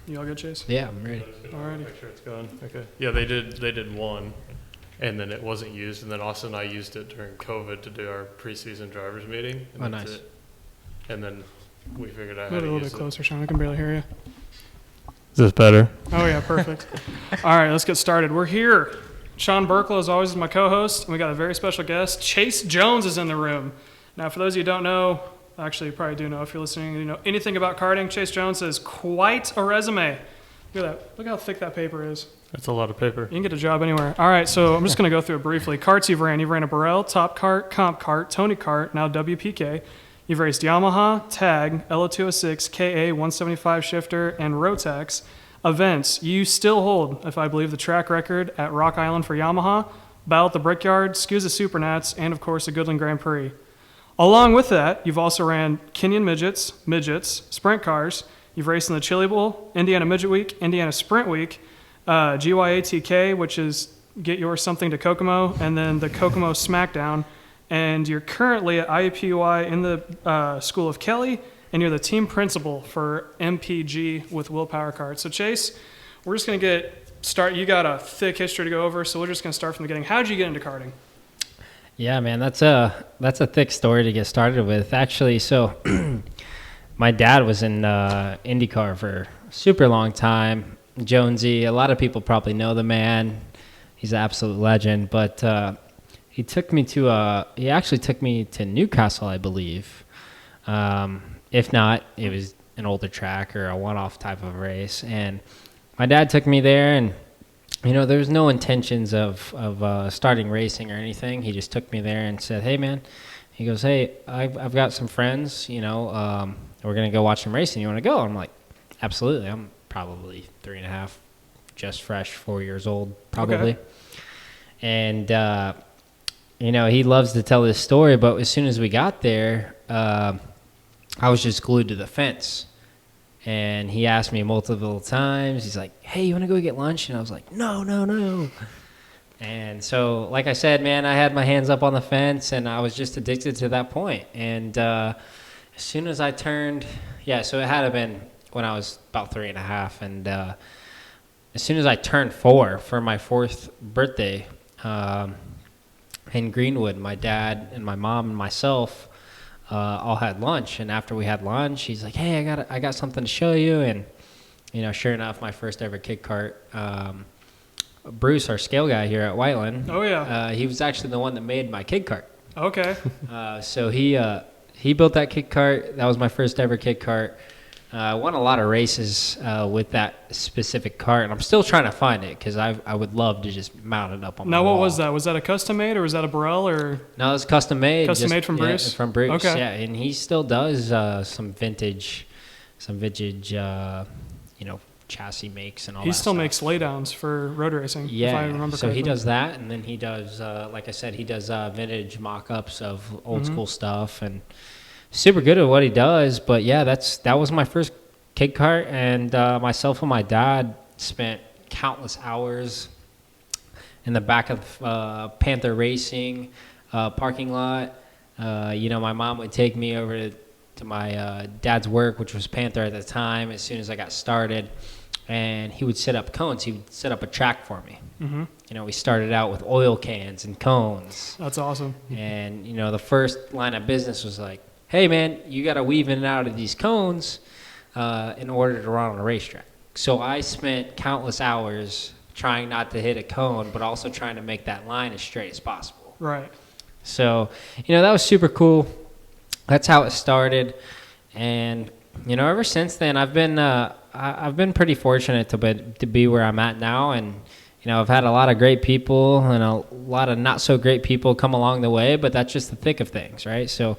You all good, Chase? Yeah, I'm ready. Alrighty. Make sure it's going. Okay. Yeah, they did one, and then it wasn't used, and then Austin and I used it during COVID to do our preseason drivers meeting. And Oh, that's nice. it. And then we figured out A how to little use bit it. closer, Sean. I can barely hear you. Is this better? Oh, yeah, perfect. All right, let's get started. We're here. Sean Birkle, as always, is my co-host, and we got a very special guest. Chase Jones is in the room. Now, for those of you who don't know, actually, you probably do know if you're listening, you know anything about karting, Chase Jones has quite a resume. Look at that. Look how thick that paper is. That's a lot of paper. You can get a job anywhere. All right, so I'm just going to go through it briefly. Karts you've ran. You've ran a Burrell, Top Kart, Comp Kart, Tony Kart, now WPK. You've raced Yamaha, Tag, LO206, KA 175 shifter, and Rotax. Events. You still hold, if I believe, the track record at Rock Island for Yamaha, Battle at the Brickyard, SCUSA Supernats, and, of course, the Goodland Grand Prix. Along with that, you've also ran Kenyan Midgets, Sprint Cars. You've raced in the Chili Bowl, Indiana Midget Week, Indiana Sprint Week, GYATK, which is Get Your Something to Kokomo, and then the Kokomo Smackdown. And you're currently at IUPUI in the School of Kelly, and you're the team principal for MPG with Willpower Karts. So Chase, we're just going to start. You got a thick history to go over, so we're just going to start from the beginning. How did you get into karting? Yeah, man, that's a thick story to get started with. Actually, so my dad was in IndyCar for a super long time. Jonesy, a lot of people probably know the man. He's an absolute legend. But he actually took me to Newcastle, I believe. If not, it was an older track or a one-off type of race. And my dad took me there, and there was no intentions of starting racing or anything. He just took me there and said, "Hey, man," he goes, "Hey, I've got some friends. We're gonna go watch some racing. You want to go?" I'm like, "Absolutely." I'm probably 3.5, just fresh, 4 years old, probably. Okay. And he loves to tell this story, but as soon as we got there, I was just glued to the fence. And he asked me multiple times. He's like, "Hey, you want to go get lunch?" And I was like, "No, no, no." And so, like I said, man, I had my hands up on the fence, and I was just addicted to that point. And as soon as I turned, so it had to been when I was about 3.5. And as soon as I turned 4 for my 4th birthday in Greenwood, my dad and my mom and myself all had lunch. And after we had lunch, he's like, "Hey, I got something to show you." And sure enough, my first ever kid kart, Bruce, our scale guy here at Whiteland. Oh yeah. He was actually the one that made my kid kart. Okay. So he built that kid kart. That was my first ever kid kart. I won a lot of races with that specific kart, and I'm still trying to find it because I would love to just mount it up on my Now, wall. what was that? Was that a custom made, or was that a Burrell, or? No, it was custom made. Custom made from Bruce? Yeah, from Bruce, Okay. yeah. And he still does some vintage, chassis makes and all that He still stuff. makes laydowns for road racing, Yeah, if I remember so correctly. he does that, and then he does, like I said, he does vintage mock-ups of old school stuff, and super good at what he does. But yeah, that was my first kid kart, and myself and my dad spent countless hours in the back of Panther Racing parking lot. My mom would take me over to my dad's work, which was Panther at the time, as soon as I got started. And he would set up cones. He would set up a track for me. Mm-hmm. We started out with oil cans and cones. That's awesome. And, the first line of business was like, "Hey, man, you got to weave in and out of these cones in order to run on a racetrack." So I spent countless hours trying not to hit a cone, but also trying to make that line as straight as possible. Right. So, that was super cool. That's how it started. And, ever since then, I've been pretty fortunate to be where I'm at now. And, I've had a lot of great people and a lot of not so great people come along the way, but that's just the thick of things, right? So,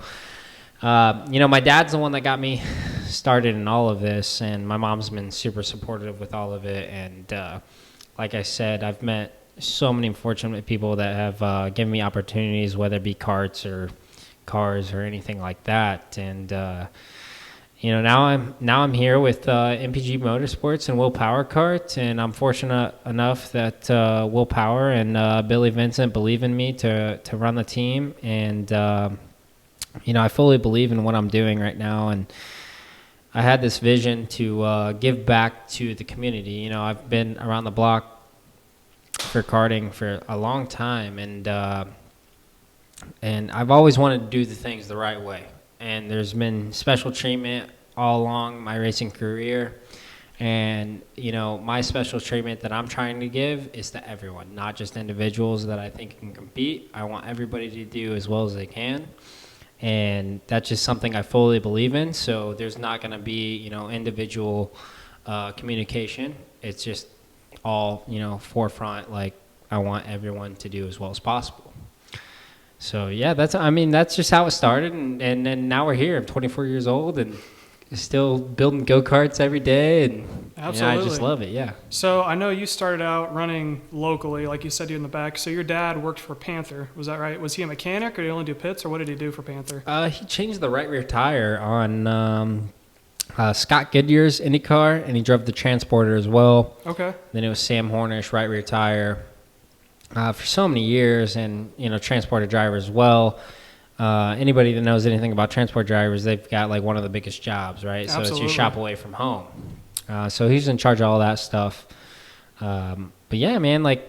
my dad's the one that got me started in all of this, and my mom's been super supportive with all of it. And like I said, I've met so many fortunate people that have given me opportunities, whether it be karts or cars or anything like that. And now I'm here with MPG Motorsports and Willpower Kart, and I'm fortunate enough that Willpower and Billy Vincent believe in me to run the team. And I fully believe in what I'm doing right now, and I had this vision to give back to the community. You know, I've been around the block for karting for a long time, and I've always wanted to do the things the right way. And there's been special treatment all along my racing career. And, you know, my special treatment that I'm trying to give is to everyone, not just individuals that I think can compete. I want everybody to do as well as they can. And that's just something I fully believe in. So there's not going to be, you know, individual communication. It's just all, you know, forefront, like I want everyone to do as well as possible. So, yeah, that's just how it started. And then now we're here. I'm 24 years old and still building go-karts every day, and Absolutely. I just love it, yeah. So I know you started out running locally, like you said, you in the back. So your dad worked for Panther, was that right? Was he a mechanic, or did he only do pits, or what did he do for Panther? He changed the right rear tire on Scott Goodyear's IndyCar, and he drove the Transporter as well. Okay. Then it was Sam Hornish right rear tire for so many years, and, you know, Transporter driver as well. Anybody that knows anything about transport drivers, they've got like one of the biggest jobs, right? Absolutely. So it's your shop away from home. So he's in charge of all that stuff. But yeah, man, like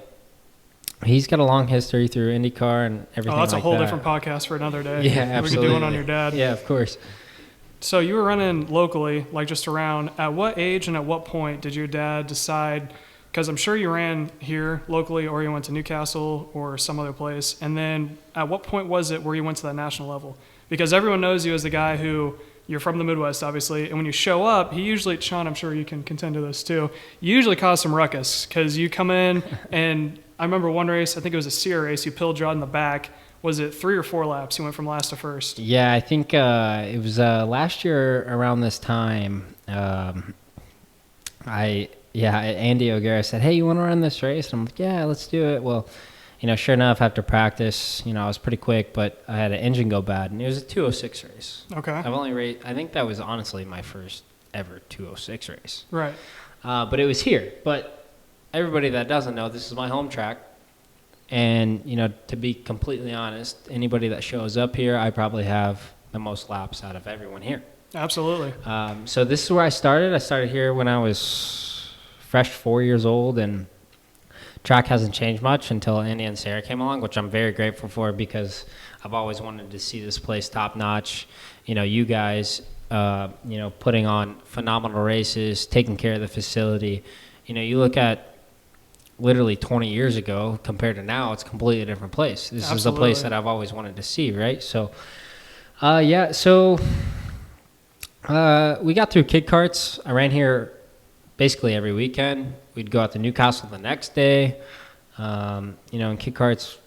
he's got a long history through IndyCar and everything. Oh, that's like a whole that. different podcast for another day. Yeah, absolutely. We could do one on your dad. Yeah, of course. So you were running locally, like just around. At what age and at what point did your dad decide? Because I'm sure you ran here locally, or you went to Newcastle or some other place. And then at what point was it where you went to that national level? Because everyone knows you as the guy who, you're from the Midwest, obviously. And when you show up, he usually, Sean, I'm sure you can contend to this too, you usually cause some ruckus because you come in and I remember one race, I think it was a SEER race, you pilled Jod in the back. Was it 3 or 4 laps? You went from last to first. Yeah, I think it was last year around this time. Andy O'Gara said, hey, you want to run this race? And I'm like, yeah, let's do it. Well, you know, sure enough, after practice, you know, I was pretty quick, but I had an engine go bad, and it was a 206 race. Okay. I've only raced, I think that was honestly my first ever 206 race. Right. But it was here. But everybody that doesn't know, this is my home track. And, you know, to be completely honest, anybody that shows up here, I probably have the most laps out of everyone here. Absolutely. So this is where I started. I started here when I was fresh 4 years old, and track hasn't changed much until Andy and Sarah came along, which I'm very grateful for because I've always wanted to see this place top notch. You know, you guys, you know, putting on phenomenal races, taking care of the facility. You know, you look at literally 20 years ago compared to now, it's a completely different place. This is a place that I've always wanted to see, right? So, so we got through kid karts. I ran here basically every weekend. We'd go out to Newcastle the next day. You know, in kid karts,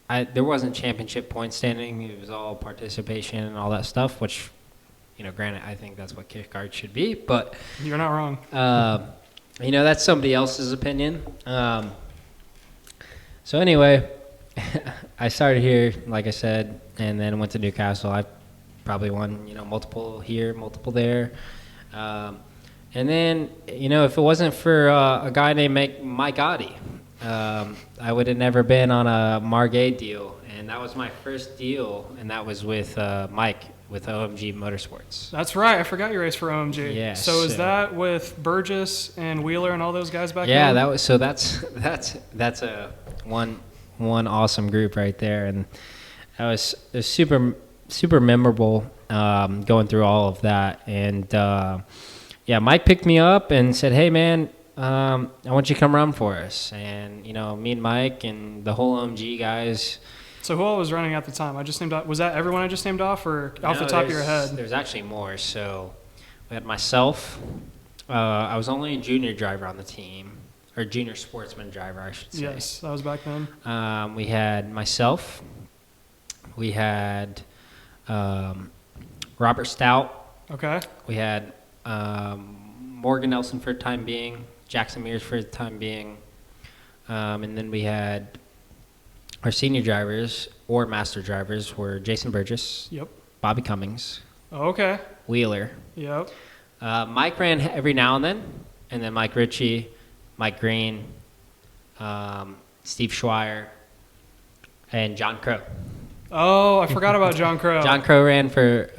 there wasn't championship point standing. It was all participation and all that stuff, which, you know, granted, I think that's what kid karts should be. But you're not wrong. You know, that's somebody else's opinion. So anyway, I started here, like I said, and then went to Newcastle. I probably won, you know, multiple here, multiple there. And then, you know, if it wasn't for a guy named Mike Gotti, I would have never been on a Margay deal. And that was my first deal, and that was with Mike with OMG Motorsports. That's right. I forgot you raced for OMG. Yeah. So is that with Burgess and Wheeler and all those guys back yeah, then? that was, so that's a one awesome group right there. And it was super memorable going through all of that. And yeah, Mike picked me up and said, hey, man, I want you to come run for us. And, you know, me and Mike and the whole OMG guys. So who all was running at the time? I just named off. Was that everyone I just named off, or off the top of your head? There's actually more. So we had myself. I was only a junior driver on the team, or junior sportsman driver, I should say. Yes, that was back then. We had myself. We had Robert Stout. Okay. We had Morgan Nelson for the time being, Jackson Mears for the time being, and then we had our senior drivers or master drivers were Jason Burgess, Yep. Bobby Cummings, Okay. Wheeler. Yep. Mike ran every now and then Mike Ritchie, Mike Green, Steve Schweier, and John Crow. Oh, I forgot about John Crow. John Crow ran for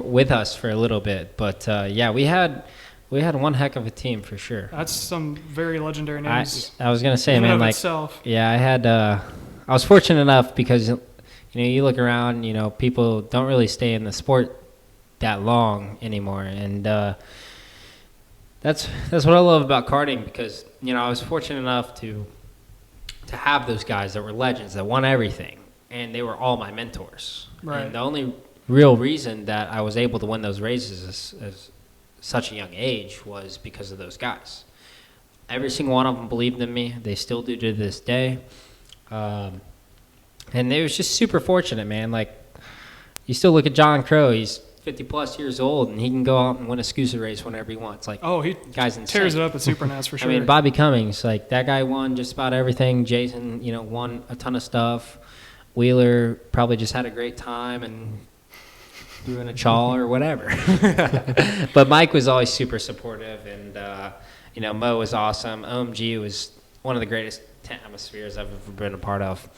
with us for a little bit, but yeah, we had one heck of a team for sure. That's some very legendary names. I was gonna say, in and man, of like itself. yeah, I was fortunate enough because you look around, people don't really stay in the sport that long anymore, and that's what I love about karting because I was fortunate enough to have those guys that were legends that won everything, and they were all my mentors. Right. And the only real reason that I was able to win those races as such a young age was because of those guys. Every single one of them believed in me. They still do to this day. And it was just super fortunate, man. Like, you still look at John Crow. He's 50-plus years old, and he can go out and win a SCUSA race whenever he wants. Like, oh, he guy's insane. tears it up at Supernats for sure. I mean, Bobby Cummings, like, that guy won just about everything. Jason, won a ton of stuff. Wheeler probably just had a great time and threw in a chaw or whatever. But Mike was always super supportive, and, Mo was awesome. OMG was one of the greatest atmospheres I've ever been a part of.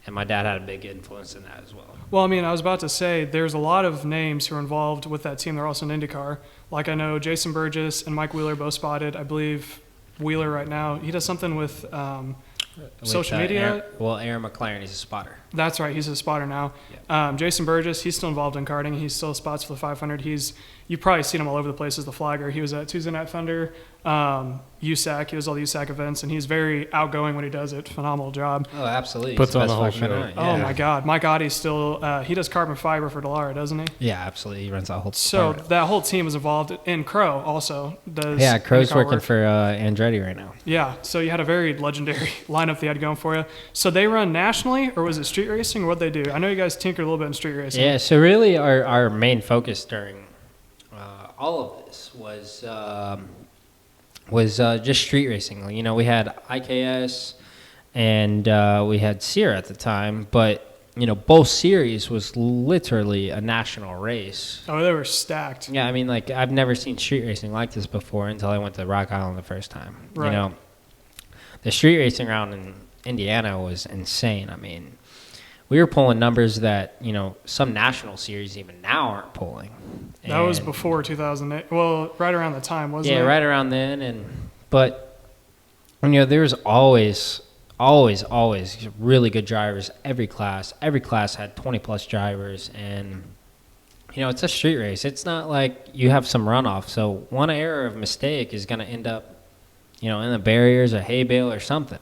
And my dad had a big influence in that as well. Well, I mean, I was about to say, there's a lot of names who are involved with that team. They're also in IndyCar. Like, I know Jason Burgess and Mike Wheeler both spotted. I believe Wheeler right now, he does something with social media. Aaron McLaren, he's a spotter. That's right. He's a spotter now. Yeah. Jason Burgess, he's still involved in karting. He still spots for the 500. You've probably seen him all over the place as the flagger. He was at Tuesday Night Thunder, USAC. He does all the USAC events, and he's very outgoing when he does it. Phenomenal job. Oh, absolutely. Puts He's on the the whole best flagman show. out, yeah. Oh, my God. Mike Gotti's still he does carbon fiber for Delara, doesn't he? Yeah, absolutely. He runs that whole So department. that whole team is involved. And Crow also does. Yeah, Crow's IndyCar working work. for Andretti right now. Yeah, so you had a very legendary lineup they had going for you. So they run nationally, or was it street racing, or what they do? I know you guys tinkered a little bit in street racing. Yeah, so really our main focus during all of this was just street racing. We had IKS and we had Sierra at the time, but both series was literally a national race. Oh, they were stacked. Yeah, I mean, like, I've never seen street racing like this before until I went to Rock Island the first time. Right. The street racing around in Indiana was insane. I mean, we were pulling numbers that, some national series even now aren't pulling. That was And- before 2008. Well, right around the time, wasn't it? Yeah, right around then. But there's always really good drivers. Every class had 20+ drivers, and it's a street race. It's not like you have some runoff. So one error of mistake is going to end up, in the barriers or hay bale or something.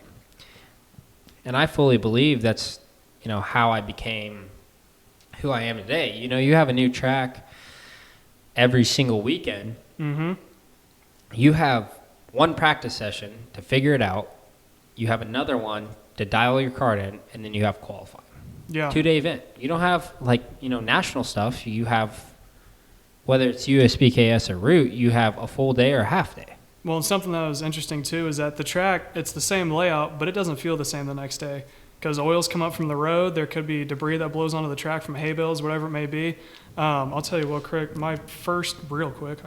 And I fully believe that's, how I became who I am today. You have a new track every single weekend. Mm-hmm. You have one practice session to figure it out. You have another one to dial your card in, and then you have qualifying. Yeah. 2-day event. You don't have, national stuff. You have, whether it's USBKS or Root, you have a full day or a half day. Well, and something that was interesting, too, is that the track, it's the same layout, but it doesn't feel the same the next day. Because oils come up from the road. There could be debris that blows onto the track from hay bales, whatever it may be. I'll tell you real quick, I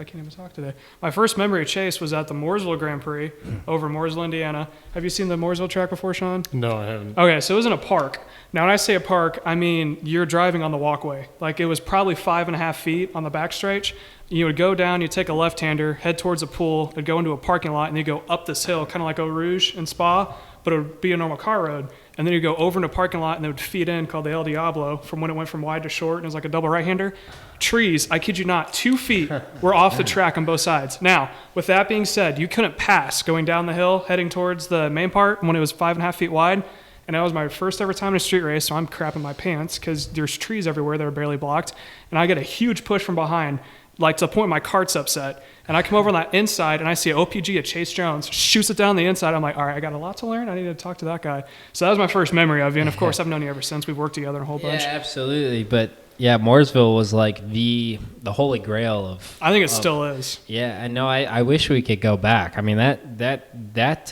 can't even talk today. My first memory of Chase was at the Mooresville Grand Prix over in Mooresville, Indiana. Have you seen the Mooresville track before, Sean? No, I haven't. Okay, so it was in a park. Now, when I say a park, I mean you're driving on the walkway. Like, it was probably 5.5 feet on the backstretch. You would go down, you take a left-hander, head towards a pool, it'd go into a parking lot, and then you go up this hill, kind of like Eau Rouge and Spa, but it would be a normal car road. And then you go over in a parking lot, and it would feed in, called the El Diablo, from when it went from wide to short, and it was like a double right-hander. Trees, I kid you not, 2 feet were off the track on both sides. Now, with that being said, you couldn't pass going down the hill, heading towards the main part when it was 5.5 feet wide. And that was my first ever time in a street race, so I'm crapping my pants because there's trees everywhere that are barely blocked. And I get a huge push from behind, like to the point my cart's upset. And I come over on that inside, and I see an OPG of Chase Jones, shoots it down the inside. I'm like, all right, I got a lot to learn. I need to talk to that guy. So that was my first memory of you. And, of course, I've known you ever since. We've worked together a whole bunch. Yeah, absolutely. But, yeah, Mooresville was like the holy grail of... I think it still is. Yeah, I know. I wish we could go back. I mean, that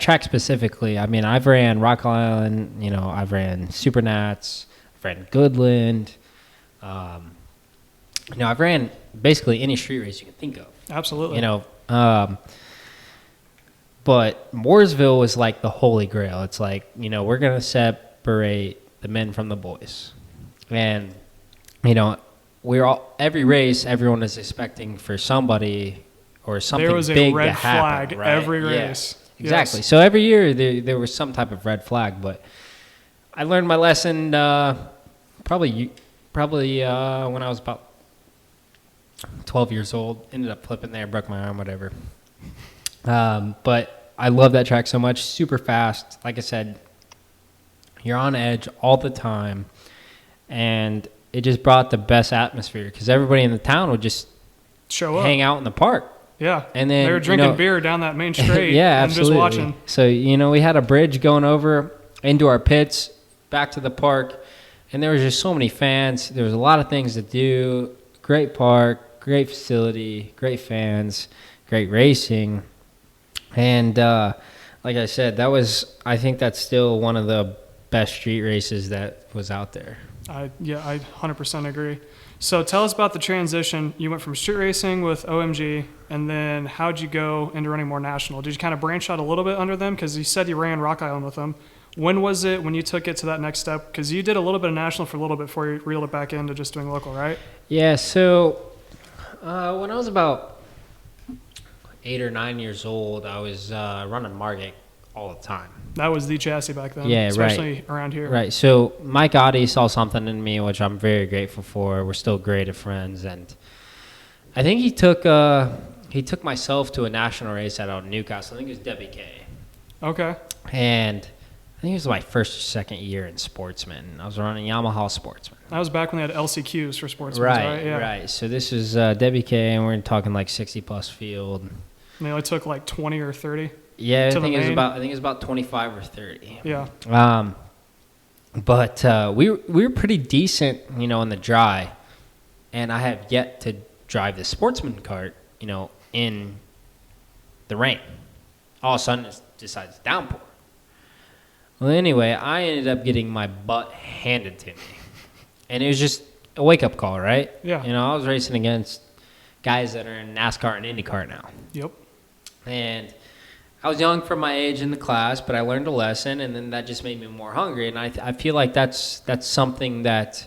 track specifically, I mean, I've ran Rock Island, I've ran Supernats, I've ran Goodland. I've ran basically any street race you can think of. Absolutely. But Mooresville was like the holy grail. It's like, we're going to separate the men from the boys. And, you know, every race, everyone is expecting for somebody or something There was big a red to happen, flag right? every Yeah, race. exactly. Yes. So every year there was some type of red flag, but I learned my lesson probably when I was about 12 years old. Ended up flipping there, broke my arm, whatever. But I love that track so much. Super fast. Like I said, you're on edge all the time. And it just brought the best atmosphere because everybody in the town would just Show up. hang out in the park. Yeah. And then they were drinking beer down that main straight. Yeah, and absolutely. just watching. So, we had a bridge going over into our pits, back to the park, and there was just so many fans. There was a lot of things to do. Great park, great facility, great fans, great racing. And like I said, I think that's still one of the best street races that was out there. I 100% agree. So tell us about the transition. You went from street racing with OMG, and then how'd you go into running more national? Did you kind of branch out a little bit under them? Because you said you ran Rock Island with them. When was it when you took it to that next step? Because you did a little bit of national for a little bit before you reeled it back into just doing local, right? Yeah, so when I was about 8 or 9 years old, I was running Margate all the time. That was the chassis back then, Yeah, especially around here. Right. So Mike Oddie saw something in me, which I'm very grateful for. We're still great at friends, and I think he took myself to a national race out of Newcastle. I think it was WK. Okay. And I think it was my first or second year in Sportsman. I was running Yamaha Sportsman. That was back when they had LCQs for Sportsmen, right? Yeah. Right. So this was WK, and we're talking like 60-plus field. And they only took like 20 or 30. Yeah, I to think the it was main. about 25 or 30. Yeah. But we were pretty decent, in the dry, and I have yet to drive the Sportsman cart, in the rain. All of a sudden, it decides to downpour. Well, anyway, I ended up getting my butt handed to me, and it was just a wake-up call, right? Yeah. I was racing against guys that are in NASCAR and IndyCar now. Yep. And I was young for my age in the class, but I learned a lesson, and then that just made me more hungry. And I feel like that's something that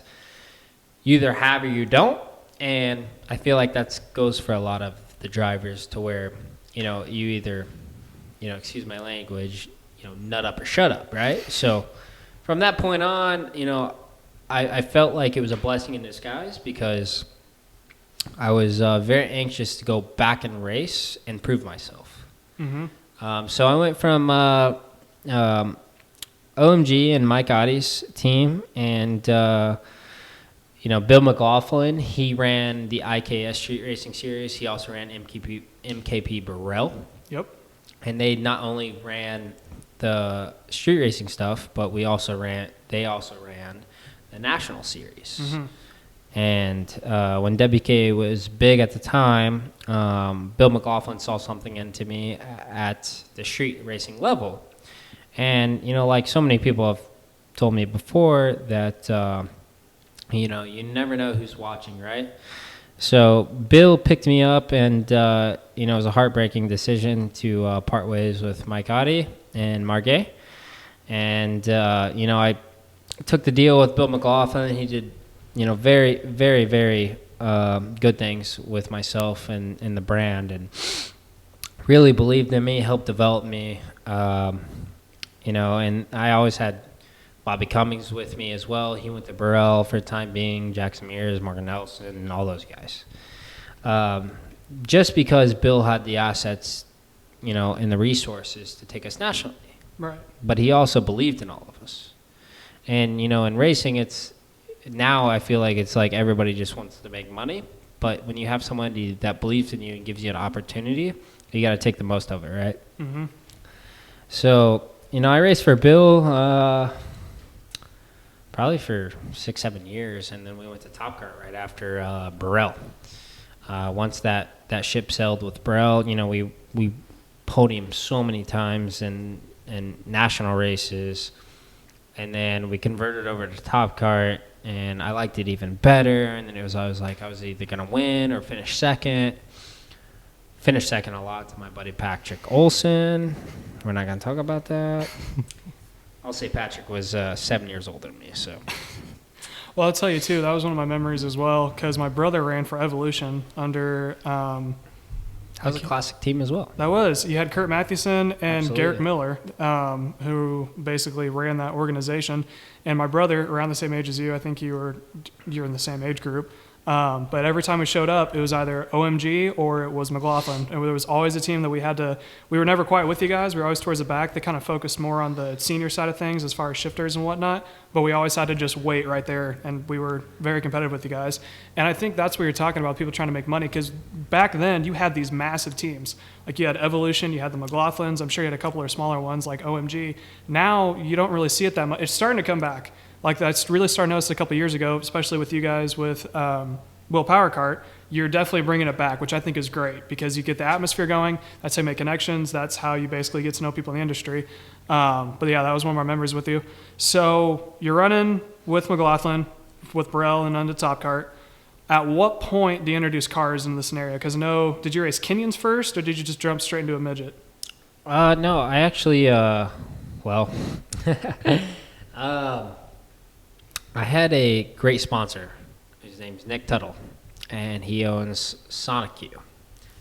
you either have or you don't. And I feel like that goes for a lot of the drivers to where, you either, excuse my language, nut up or shut up, right? So from that point on, I felt like it was a blessing in disguise because I was very anxious to go back and race and prove myself. Mm-hmm. So I went from OMG and Mike Oddie's team, and Bill McLaughlin, he ran the IKS Street Racing Series. He also ran MKP Birkle. Yep. And they not only ran the street racing stuff, but they also ran the National Series. Mm-hmm. And when WK was big at the time, Bill McLaughlin saw something into me at the street racing level. And, like so many people have told me before that, you never know who's watching, right? So Bill picked me up, and, it was a heartbreaking decision to part ways with Mike Oddie and Margay. And, I took the deal with Bill McLaughlin. He did very, very, very good things with myself and the brand, and really believed in me, helped develop me, and I always had Bobby Cummings with me as well. He went to Burrell for the time being, Jackson Mears, Morgan Nelson, and all those guys. Just because Bill had the assets, and the resources to take us nationally. Right. But he also believed in all of us. And, in racing, now I feel like it's like everybody just wants to make money, but when you have somebody that believes in you and gives you an opportunity, you got to take the most of it, right? Mm-hmm. So, I raced for Bill probably for 6-7 years, and then we went to Top Kart right after Burrell. Once that ship sailed with Burrell, we podiumed so many times in national races, and then we converted over to Top Kart. And I liked it even better. And then I was like, I was either going to win or finish second. Finished second a lot to my buddy Patrick Olson. We're not going to talk about that. I'll say Patrick was 7 years older than me, so. Well, I'll tell you too. That was one of my memories as well, because my brother ran for Evolution under. That was a classic team as well. That was. You had Kurt Mathewson and Absolutely. Garrick Miller, who basically ran that organization. And my brother, around the same age as you, I think you're in the same age group. But every time we showed up, it was either OMG or it was McLaughlin. And there was always a team that we were never quite with you guys. We were always towards the back. They kind of focused more on the senior side of things as far as shifters and whatnot. But we always had to just wait right there. And we were very competitive with you guys. And I think that's what you're talking about, people trying to make money. Because back then, you had these massive teams. Like you had Evolution, you had the McLaughlins. I'm sure you had a couple of smaller ones like OMG. Now, you don't really see it that much. It's starting to come back. Like that's really started to notice a couple of years ago, especially with you guys with Will Power Kart. You're definitely bringing it back, which I think is great because you get the atmosphere going. That's how you make connections. That's how you basically get to know people in the industry. But yeah, that was one of my memories with you. So you're running with McLaughlin, with Burrell and under Top Kart. At what point do you introduce cars in the scenario? Because did you race Kenyans first or did you just jump straight into a midget? No, I actually, I had a great sponsor. His name's Nick Tuttle, and he owns Sonic Q.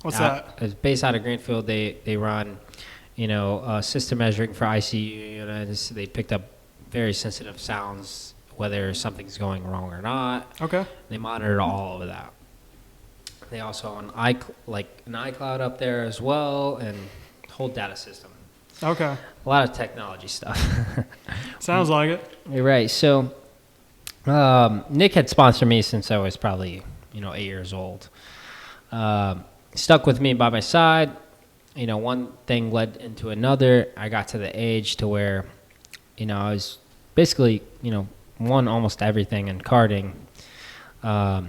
What's that? It's based out of Greenfield. They run, system measuring for ICU units. They picked up very sensitive sounds, whether something's going wrong or not. Okay. They monitor all of that. They also own an iCloud up there as well, and whole data system. Okay. A lot of technology stuff. Sounds like it. You're right. So Nick had sponsored me since I was probably 8 years old. Stuck with me by my side. One thing led into another. I got to the age to where I was basically won almost everything in karting. My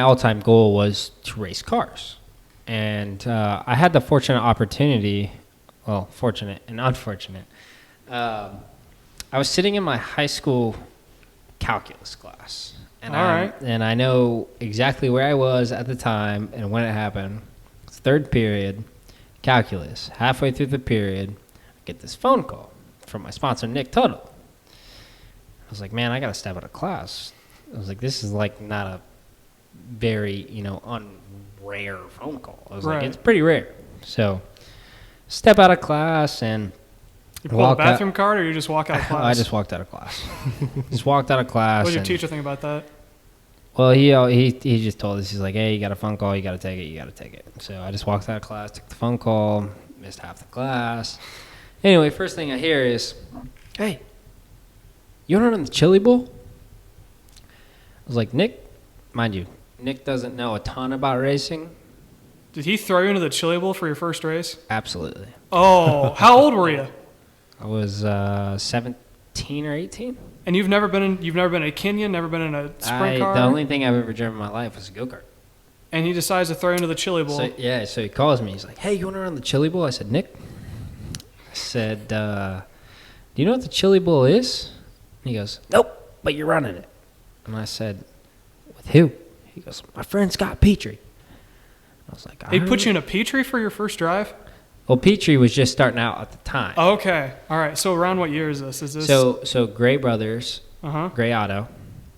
all-time goal was to race cars. And I had the fortunate and unfortunate. I was sitting in my high school calculus class. And and I know exactly where I was at the time and when it happened. It's third period, calculus. Halfway through the period, I get this phone call from my sponsor, Nick Tuttle. I was like, man, I got to step out of class. I was like, this is like not a very, rare phone call. I was like, it's pretty rare. So step out of class and you pull a bathroom card or you just walk out of class? I just walked out of class. Just walked out of class. What did your teacher think about that? Well, he just told us, he's like, hey, you got a phone call, you got to take it. So I just walked out of class, took the phone call, missed half the class. Anyway, first thing I hear is, hey, you want to run the Chili Bowl? I was like, Nick, mind you, Nick doesn't know a ton about racing. Did he throw you into the Chili Bowl for your first race? Absolutely. Oh, how old were you? I was 17 or 18. And you've never been in a Kenyan, never been in a sprint car? The only thing I've ever driven in my life was a go-kart. And he decides to throw you into the Chili Bowl. So he calls me. He's like, hey, you want to run the Chili Bowl? I said, Nick. I said, do you know what the Chili Bowl is? And he goes, nope, but you're running it. And I said, with who? He goes, my friend Scott Petrie. I was like, he put you in a Petrie for your first drive? Well, Petrie was just starting out at the time. Okay. All right. So around what year is this? Is this So Gray Brothers, Gray Auto,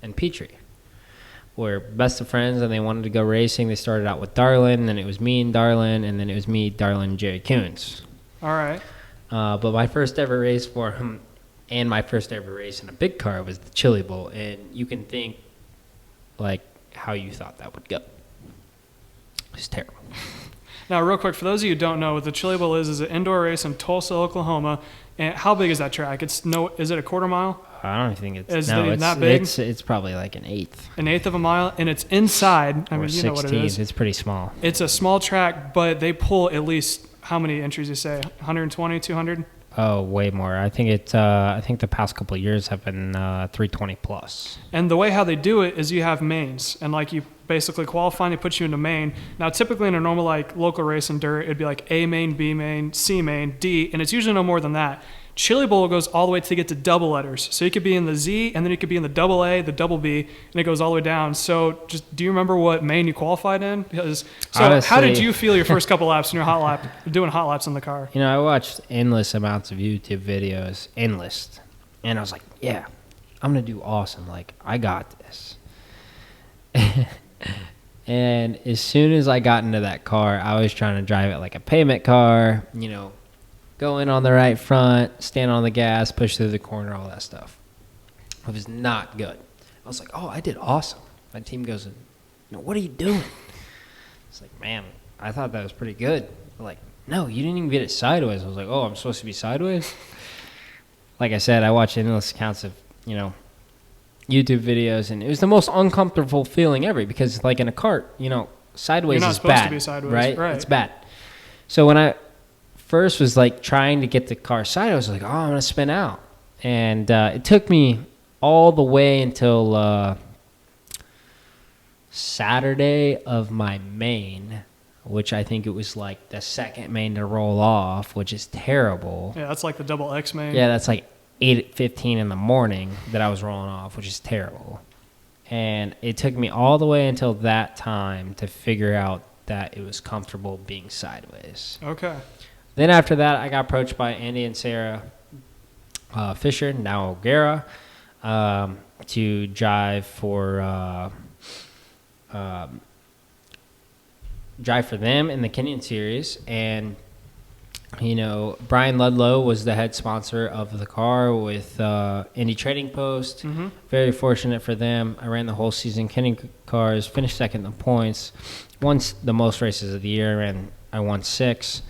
and Petrie were best of friends, and they wanted to go racing. They started out with Darlin, and then it was me and Darlin, and then it was me, Darlin, and Jerry Coons. All right. But my first ever race for him and my first ever race in a big car was the Chili Bowl, and you can think like how you thought that would go. It's terrible. Now, real quick, for those of you who don't know, what the Chili Bowl is an indoor race in Tulsa, Oklahoma. And how big is that track? Is it a quarter mile? I don't think it's that big? It's probably like an eighth. An eighth of a mile, and it's inside. I mean, you know what it is. It's pretty small. It's a small track, but they pull at least how many entries? You say 120, 200? Oh, way more. I think the past couple of years have been 320 plus. And the way how they do it is you have mains, and like you basically qualify and they put you into main. Now, typically in a normal like local race in dirt, it'd be like A main, B main, C main, D, and it's usually no more than that. Chili Bowl goes all the way to get to double letters. So you could be in the Z, and then you could be in the double A, the double B, and it goes all the way down. So just do you remember what main you qualified in? Because so Honestly, how did you feel your first couple laps in your hot lap, doing hot laps in the car? You know, I watched endless amounts of YouTube videos, endless. And I was like, yeah, I'm going to do awesome. Like, I got this. And as soon as I got into that car, I was trying to drive it like a payment car, you know, go in on the right front, stand on the gas, push through the corner, all that stuff. It was not good. I was like, oh, I did awesome. My team goes, what are you doing? It's like, man, I thought that was pretty good. They're like, no, you didn't even get it sideways. I was like, oh, I'm supposed to be sideways? Like I said, I watched endless accounts of, you know, YouTube videos, and it was the most uncomfortable feeling ever because, like in a kart, you know, sideways You're not is supposed bad, to be sideways, right? It's bad. So when I first was like trying to get the car sideways, I was like, oh, I'm gonna spin out, and it took me all the way until Saturday of my main, which I think it was like the second main to roll off, which is terrible. Yeah, that's like the double X main. Yeah, that's like 8:15 in the morning that I was rolling off, which is terrible. And it took me all the way until that time to figure out that it was comfortable being sideways. Okay. Then after that, I got approached by Andy and Sarah Fisher, now O'Gara, to drive for them in the Kenyon Series. And you know, Brian Ludlow was the head sponsor of the car with Indy Trading Post. Mm-hmm. Very fortunate for them. I ran the whole season. Kenyon cars, finished second in the points. Won the most races of the year, I won 6.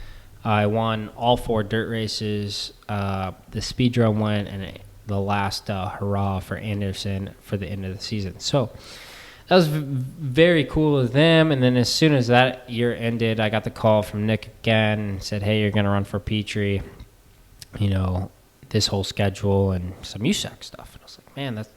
I won all 4 dirt races. The speed drum went, and the last hurrah for Anderson for the end of the season. So that was very cool with them. And then as soon as that year ended, I got the call from Nick again and said, hey, you're going to run for Petrie, you know, this whole schedule and some USAC stuff. And I was like, man, that's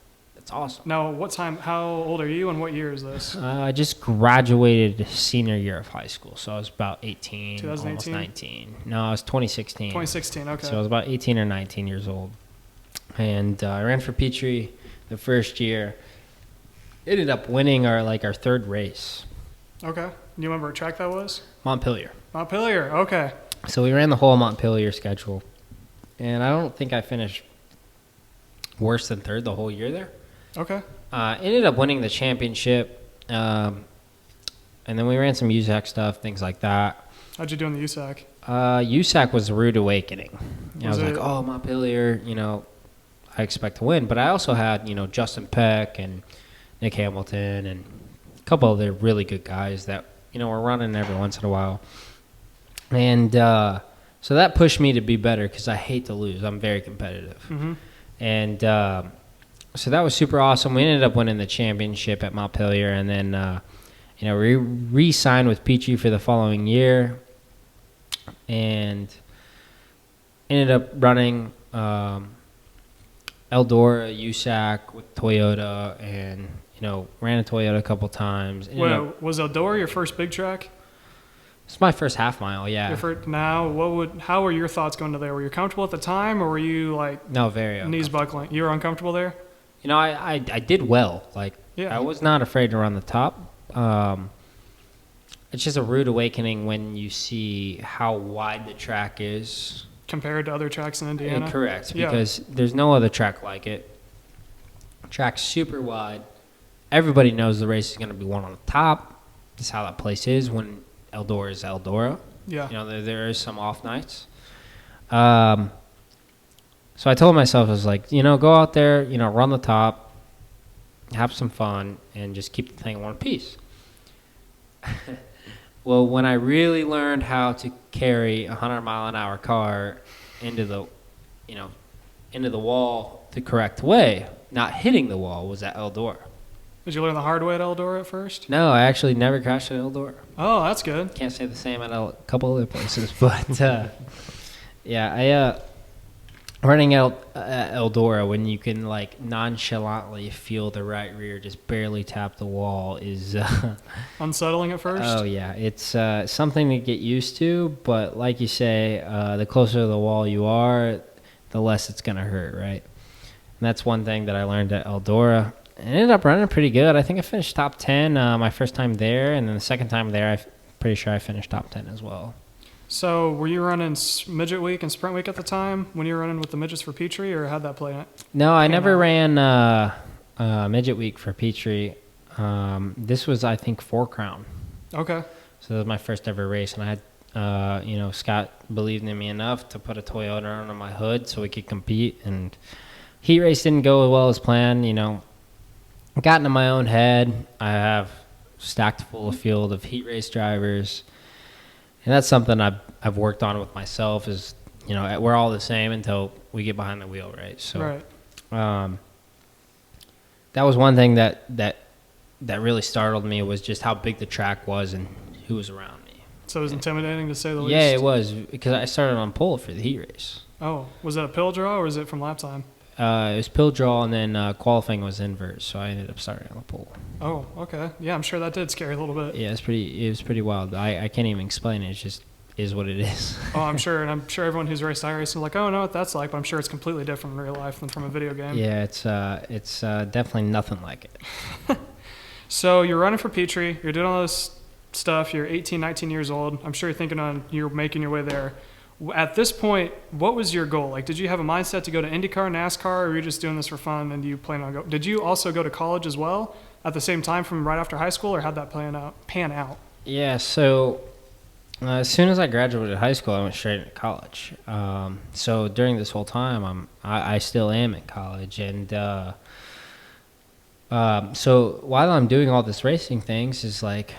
awesome. Now, how old are you and what year is this? I just graduated senior year of high school. So I was about 18, 2018? almost 19. No, I was 2016. 2016, okay. So I was about 18 or 19 years old. And I ran for Petrie the first year. Ended up winning our third race. Okay. Do you remember what track that was? Montpelier. Montpelier, okay. So we ran the whole Montpelier schedule. And I don't think I finished worse than third the whole year there. Okay. Ended up winning the championship. And then we ran some USAC stuff, things like that. How'd you do in the USAC? USAC was a rude awakening. I was like, it- oh, Montpelier, you know, I expect to win. But I also had, you know, Justin Peck and Nick Hamilton and a couple other really good guys that, you know, were running every once in a while. And so that pushed me to be better because I hate to lose. I'm very competitive. Mm-hmm. And so that was super awesome. We ended up winning the championship at Montpelier. And then, you know, we re-signed with Petrie for the following year and ended up running Eldora, USAC with Toyota, and, you know, ran a Toyota a couple times. Well, was Eldora your first big track? It's my first half mile, yeah. How were your thoughts going to there? Were you comfortable at the time, or were you like No, very knees buckling? You were uncomfortable there? You know, I did well. Like, Yeah. I was not afraid to run the top. It's just a rude awakening when you see how wide the track is. Compared to other tracks in Indiana? Correct, Yeah. because there's no other track like it. Track's super wide. Everybody knows the race is going to be won on the top. That's how that place is when Eldora is Eldora. Yeah. You know, there is some off nights. So I told myself, I was like, you know, go out there, you know, run the top, have some fun, and just keep the thing in one piece. Well, when I really learned how to carry a 100-mile-an-hour car into the wall the correct way, not hitting the wall, was at Eldora. Did you learn the hard way at Eldora at first? No, I actually never crashed at Eldora. Oh, that's good. Can't say the same at a couple other places, but yeah, running out at Eldora when you can like nonchalantly feel the right rear just barely tap the wall is Unsettling at first? oh yeah, it's something to get used to. But like you say, the closer to the wall you are, the less it's going to hurt, right? And that's one thing that I learned at Eldora. I ended up running pretty good. I think I finished top 10 my first time there, and then the second time there, I'm pretty sure I finished top 10 as well. So were you running midget week and sprint week at the time when you were running with the midgets for Petrie, or how'd that play out? No, I never ran midget week for Petrie. This was, I think, 4 Crown. Okay. So that was my first ever race, and I had, Scott believed in me enough to put a Toyota under my hood so we could compete. And heat race didn't go as well as planned. Got into my own head. I have stacked full of field of heat race drivers, and that's something I've worked on with myself. Is we're all the same until we get behind the wheel, right? So, right. That was one thing that really startled me, was just how big the track was and who was around me. So it was intimidating, to say the least? Yeah, it was, because I started on pole for the heat race. Oh, was that a pill draw or was it from lap time? It was pill draw, and then qualifying was inverse, so I ended up starting on the pole. Oh, okay. Yeah, I'm sure that did scare you a little bit. Yeah, it was pretty wild. I can't even explain it. It just is what it is. Oh, I'm sure, and I'm sure everyone who's raced iRacing is like, oh, I know what that's like, but I'm sure it's completely different in real life than from a video game. Yeah, it's definitely nothing like it. So you're running for Petrie, you're doing all this stuff, you're 18, 19 years old. I'm sure you're making your way there. At this point, what was your goal? Like, did you have a mindset to go to IndyCar, NASCAR, or were you just doing this for fun and you plan on go? Did you also go to college as well at the same time from right after high school, or how'd that pan out? Yeah, so as soon as I graduated high school, I went straight into college. So during this whole time, I still am in college, and so while I'm doing all this racing things, is like,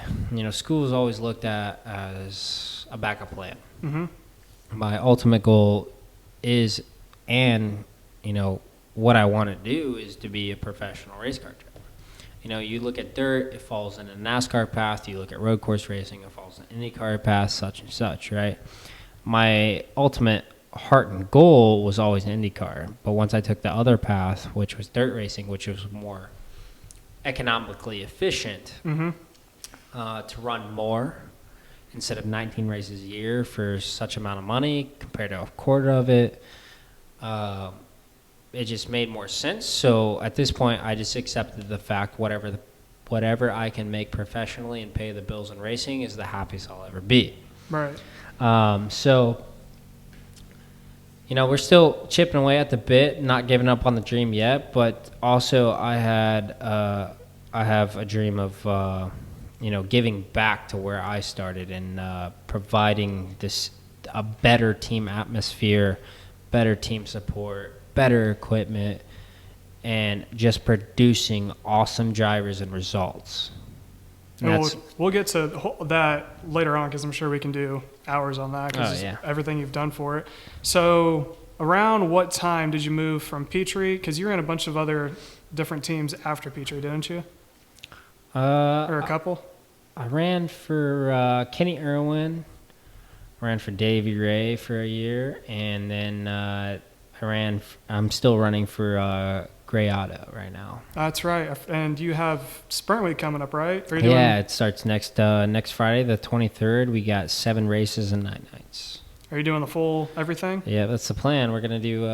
school is always looked at as a backup plan. Mm-hmm. My ultimate goal is, and what I want to do is to be a professional race car driver. You look at dirt, it falls in a NASCAR path. You look at road course racing, it falls in an IndyCar path, such and such, right? My ultimate heart and goal was always IndyCar, but once I took the other path, which was dirt racing, which was more economically efficient, mm-hmm. To run more instead of 19 races a year for such amount of money compared to a quarter of it, it just made more sense. So at this point, I just accepted the fact whatever I can make professionally and pay the bills in racing is the happiest I'll ever be. Right. So we're still chipping away at the bit, not giving up on the dream yet, but also I have a dream of giving back to where I started and providing a better team atmosphere, better team support, better equipment, and just producing awesome drivers and results. And we'll get to that later on, because I'm sure we can do hours on that, because everything you've done for it. So around what time did you move from Petrie? Because you ran a bunch of other different teams after Petrie, didn't you? Or a couple? I ran for Kenny Irwin. I ran for Davey Ray for a year, and then I'm still running for Gray Auto right now. That's right. And you have Sprint Week coming up, right? It starts next Friday, the 23rd. We got 7 races and 9 nights. Are you doing the full everything? Yeah, that's the plan. We're going to do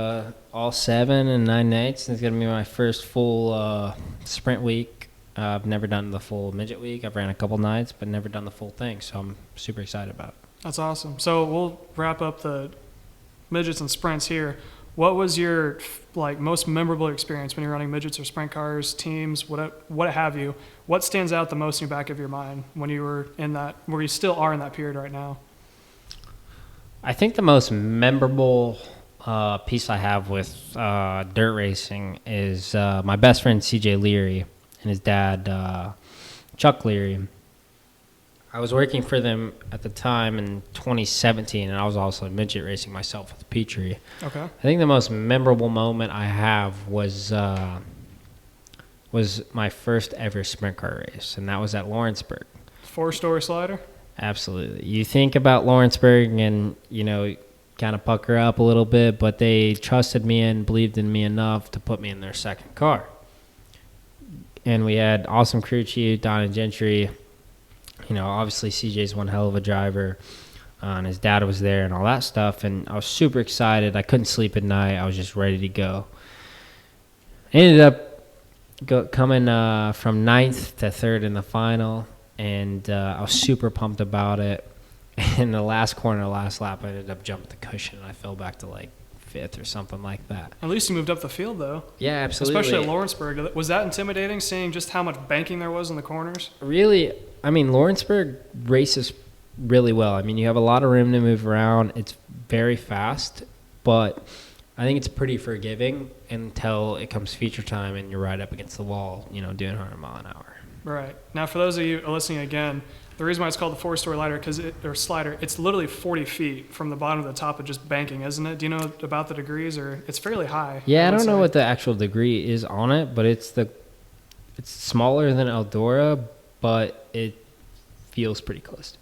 all 7 and 9 nights. It's going to be my first full Sprint Week. I've never done the full midget week. I've ran a couple nights, but never done the full thing, so I'm super excited about it. That's awesome. So we'll wrap up the midgets and sprints here. What was your most memorable experience when you're running midgets or sprint cars, teams, what have you? What stands out the most in the back of your mind when you were in that, where you still are in that period right now? I think the most memorable piece I have with dirt racing is my best friend CJ Leary and his dad Chuck Leary. I was working for them at the time in 2017, and I was also midget racing myself with Petrie. Okay. I think the most memorable moment I have was my first ever sprint car race, and that was at Lawrenceburg. 4-story slider? Absolutely. You think about Lawrenceburg and, kind of pucker up a little bit, but they trusted me and believed in me enough to put me in their second car. And we had awesome crew chief, Donna Gentry. Obviously CJ's one hell of a driver. and his dad was there and all that stuff. And I was super excited. I couldn't sleep at night. I was just ready to go. Ended up coming from 9th to 3rd in the final, and I was super pumped about it. In the last corner, last lap, I ended up jumping the cushion, and I fell back to like 5th or something like that. At least you moved up the field, though. Yeah, absolutely. Especially at Lawrenceburg. Was that intimidating, seeing just how much banking there was in the corners? Really, I mean, Lawrenceburg races really well. I mean, you have a lot of room to move around. It's very fast, but I think it's pretty forgiving until it comes feature time and you're right up against the wall, doing 100 mile an hour. Right. Now, for those of you listening again, the reason why it's called the four-story slider, it's literally 40 feet from the bottom to the top of just banking, isn't it? Do you know about the degrees, or it's fairly high? Yeah, I don't know what the actual degree is on it, but it's smaller than Eldora, but it feels pretty close.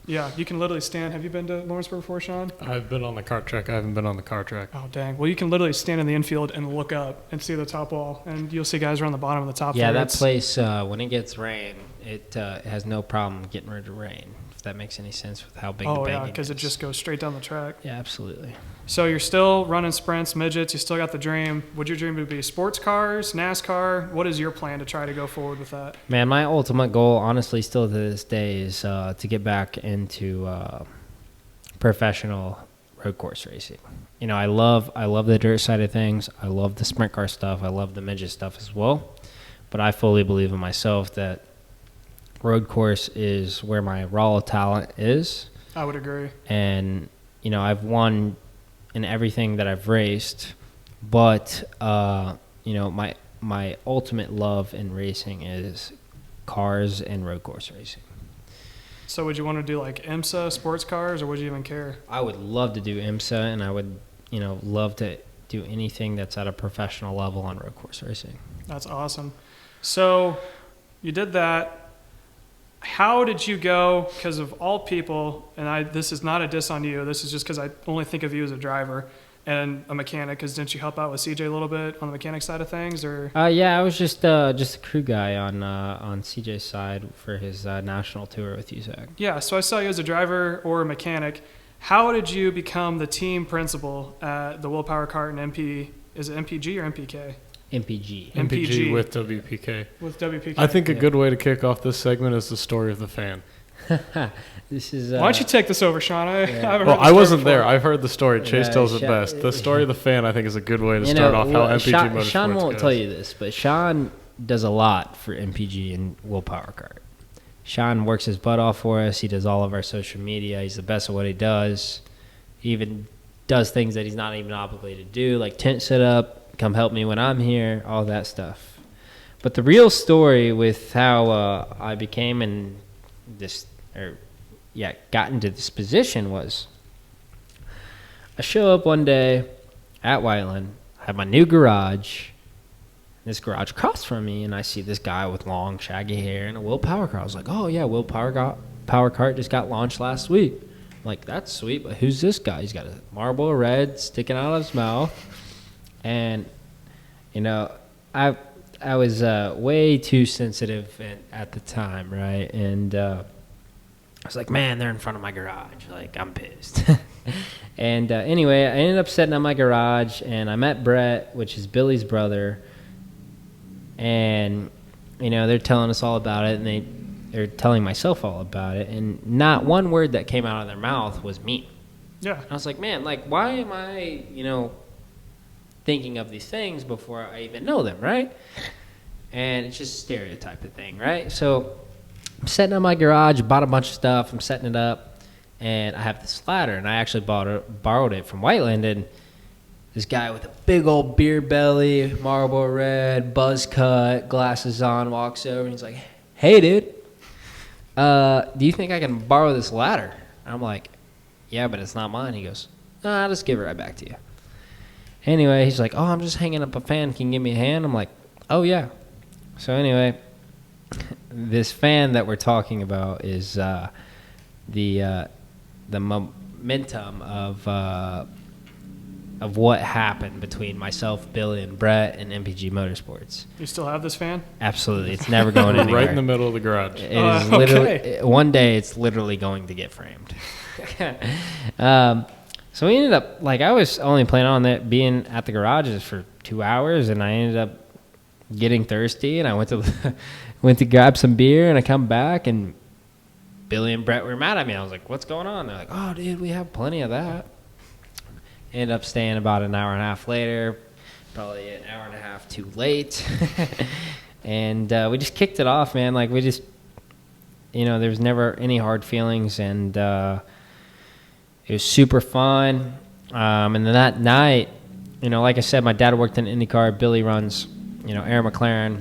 Yeah, you can literally stand. Have you been to Lawrenceburg before, Sean? I've been on the kart track. I haven't been on the car track. Oh, dang. Well, you can literally stand in the infield and look up and see the top wall, and you'll see guys around the bottom of the top. Yeah, there. that place, when it gets rain, it has no problem getting rid of rain, if that makes any sense with how big the banking is. Oh, yeah, because it just goes straight down the track. Yeah, absolutely. So you're still running sprints, midgets. You still got the dream. Would your dream be sports cars, NASCAR? What is your plan to try to go forward with that? Man, my ultimate goal, honestly, still to this day, is to get back into professional road course racing. I love the dirt side of things. I love the sprint car stuff. I love the midget stuff as well. But I fully believe in myself that road course is where my raw talent is. I would agree. And, I've won in everything that I've raced, but, my ultimate love in racing is cars and road course racing. So would you want to do like IMSA sports cars, or would you even care? I would love to do IMSA, and I would, love to do anything that's at a professional level on road course racing. That's awesome. So you did that. How did you go? Because of all people, and this is not a diss on you. This is just because I only think of you as a driver and a mechanic. Because didn't you help out with CJ a little bit on the mechanic side of things, or? Yeah, I was just a crew guy on CJ's side for his national tour with USAC. Yeah, so I saw you as a driver or a mechanic. How did you become the team principal at the Willpower Kart and MP? Is it MPG or MPK? MPG. MPG with WPK. With WPK. I think a good way to kick off this segment is the story of the fan. This is. Why don't you take this over, Sean? I haven't heard Well, the I story wasn't before. there. I've heard the story. Chase tells it Sean- best. The story of the fan, I think, is a good way to start off how MPG Motorsports Sean won't goes. tell you this, but Sean does a lot for MPG and Willpower Kart. Sean works his butt off for us. He does all of our social media. He's the best at what he does. He even does things that he's not even obligated to do, like tent setup, come help me when I'm here, all that stuff. But the real story with how I became got into this position was I show up one day at Whiteland, I have my new garage, this garage across from me, and I see this guy with long, shaggy hair and a Willpower Kart. I was like, oh, yeah, Willpower Kart just got launched last week. I'm like, that's sweet, but who's this guy? He's got a Marlboro Red sticking out of his mouth. And, I was way too sensitive at the time, right? And I was like, man, they're in front of my garage. Like, I'm pissed. And anyway, I ended up setting up my garage, and I met Brett, which is Billy's brother. And, they're telling us all about it, and they're telling myself all about it. And not one word that came out of their mouth was me. Yeah. I was like, man, why am I, thinking of these things before I even know them, right? And it's just a stereotype of thing, right? So I'm setting up my garage, bought a bunch of stuff, I'm setting it up, and I have this ladder, and I actually borrowed it from Whiteland, and this guy with a big old beer belly, Marlboro Red, buzz cut, glasses on, walks over, and he's like, hey, dude, do you think I can borrow this ladder? And I'm like, yeah, but it's not mine. He goes, nah, I'll just give it right back to you. Anyway, he's like, oh, I'm just hanging up a fan. Can you give me a hand? I'm like, oh, yeah. So anyway, this fan that we're talking about is the momentum of of what happened between myself, Billy, and Brett and MPG Motorsports. You still have this fan? Absolutely. It's never going anywhere. Right in the middle of the garage. It is literally, okay. one day it's literally going to get framed. So we ended up, like, I was only planning on that being at the garages for 2 hours, and I ended up getting thirsty, and I went to grab some beer, and I come back, and Billy and Brett were mad at me. I was like, what's going on? They're like, oh, dude, we have plenty of that. Ended up staying about an hour and a half later, probably an hour and a half too late. And we just kicked it off, man. Like, we just, there was never any hard feelings, and it was super fun. And then that night, like I said, my dad worked in IndyCar. Billy runs, Aaron McLaren,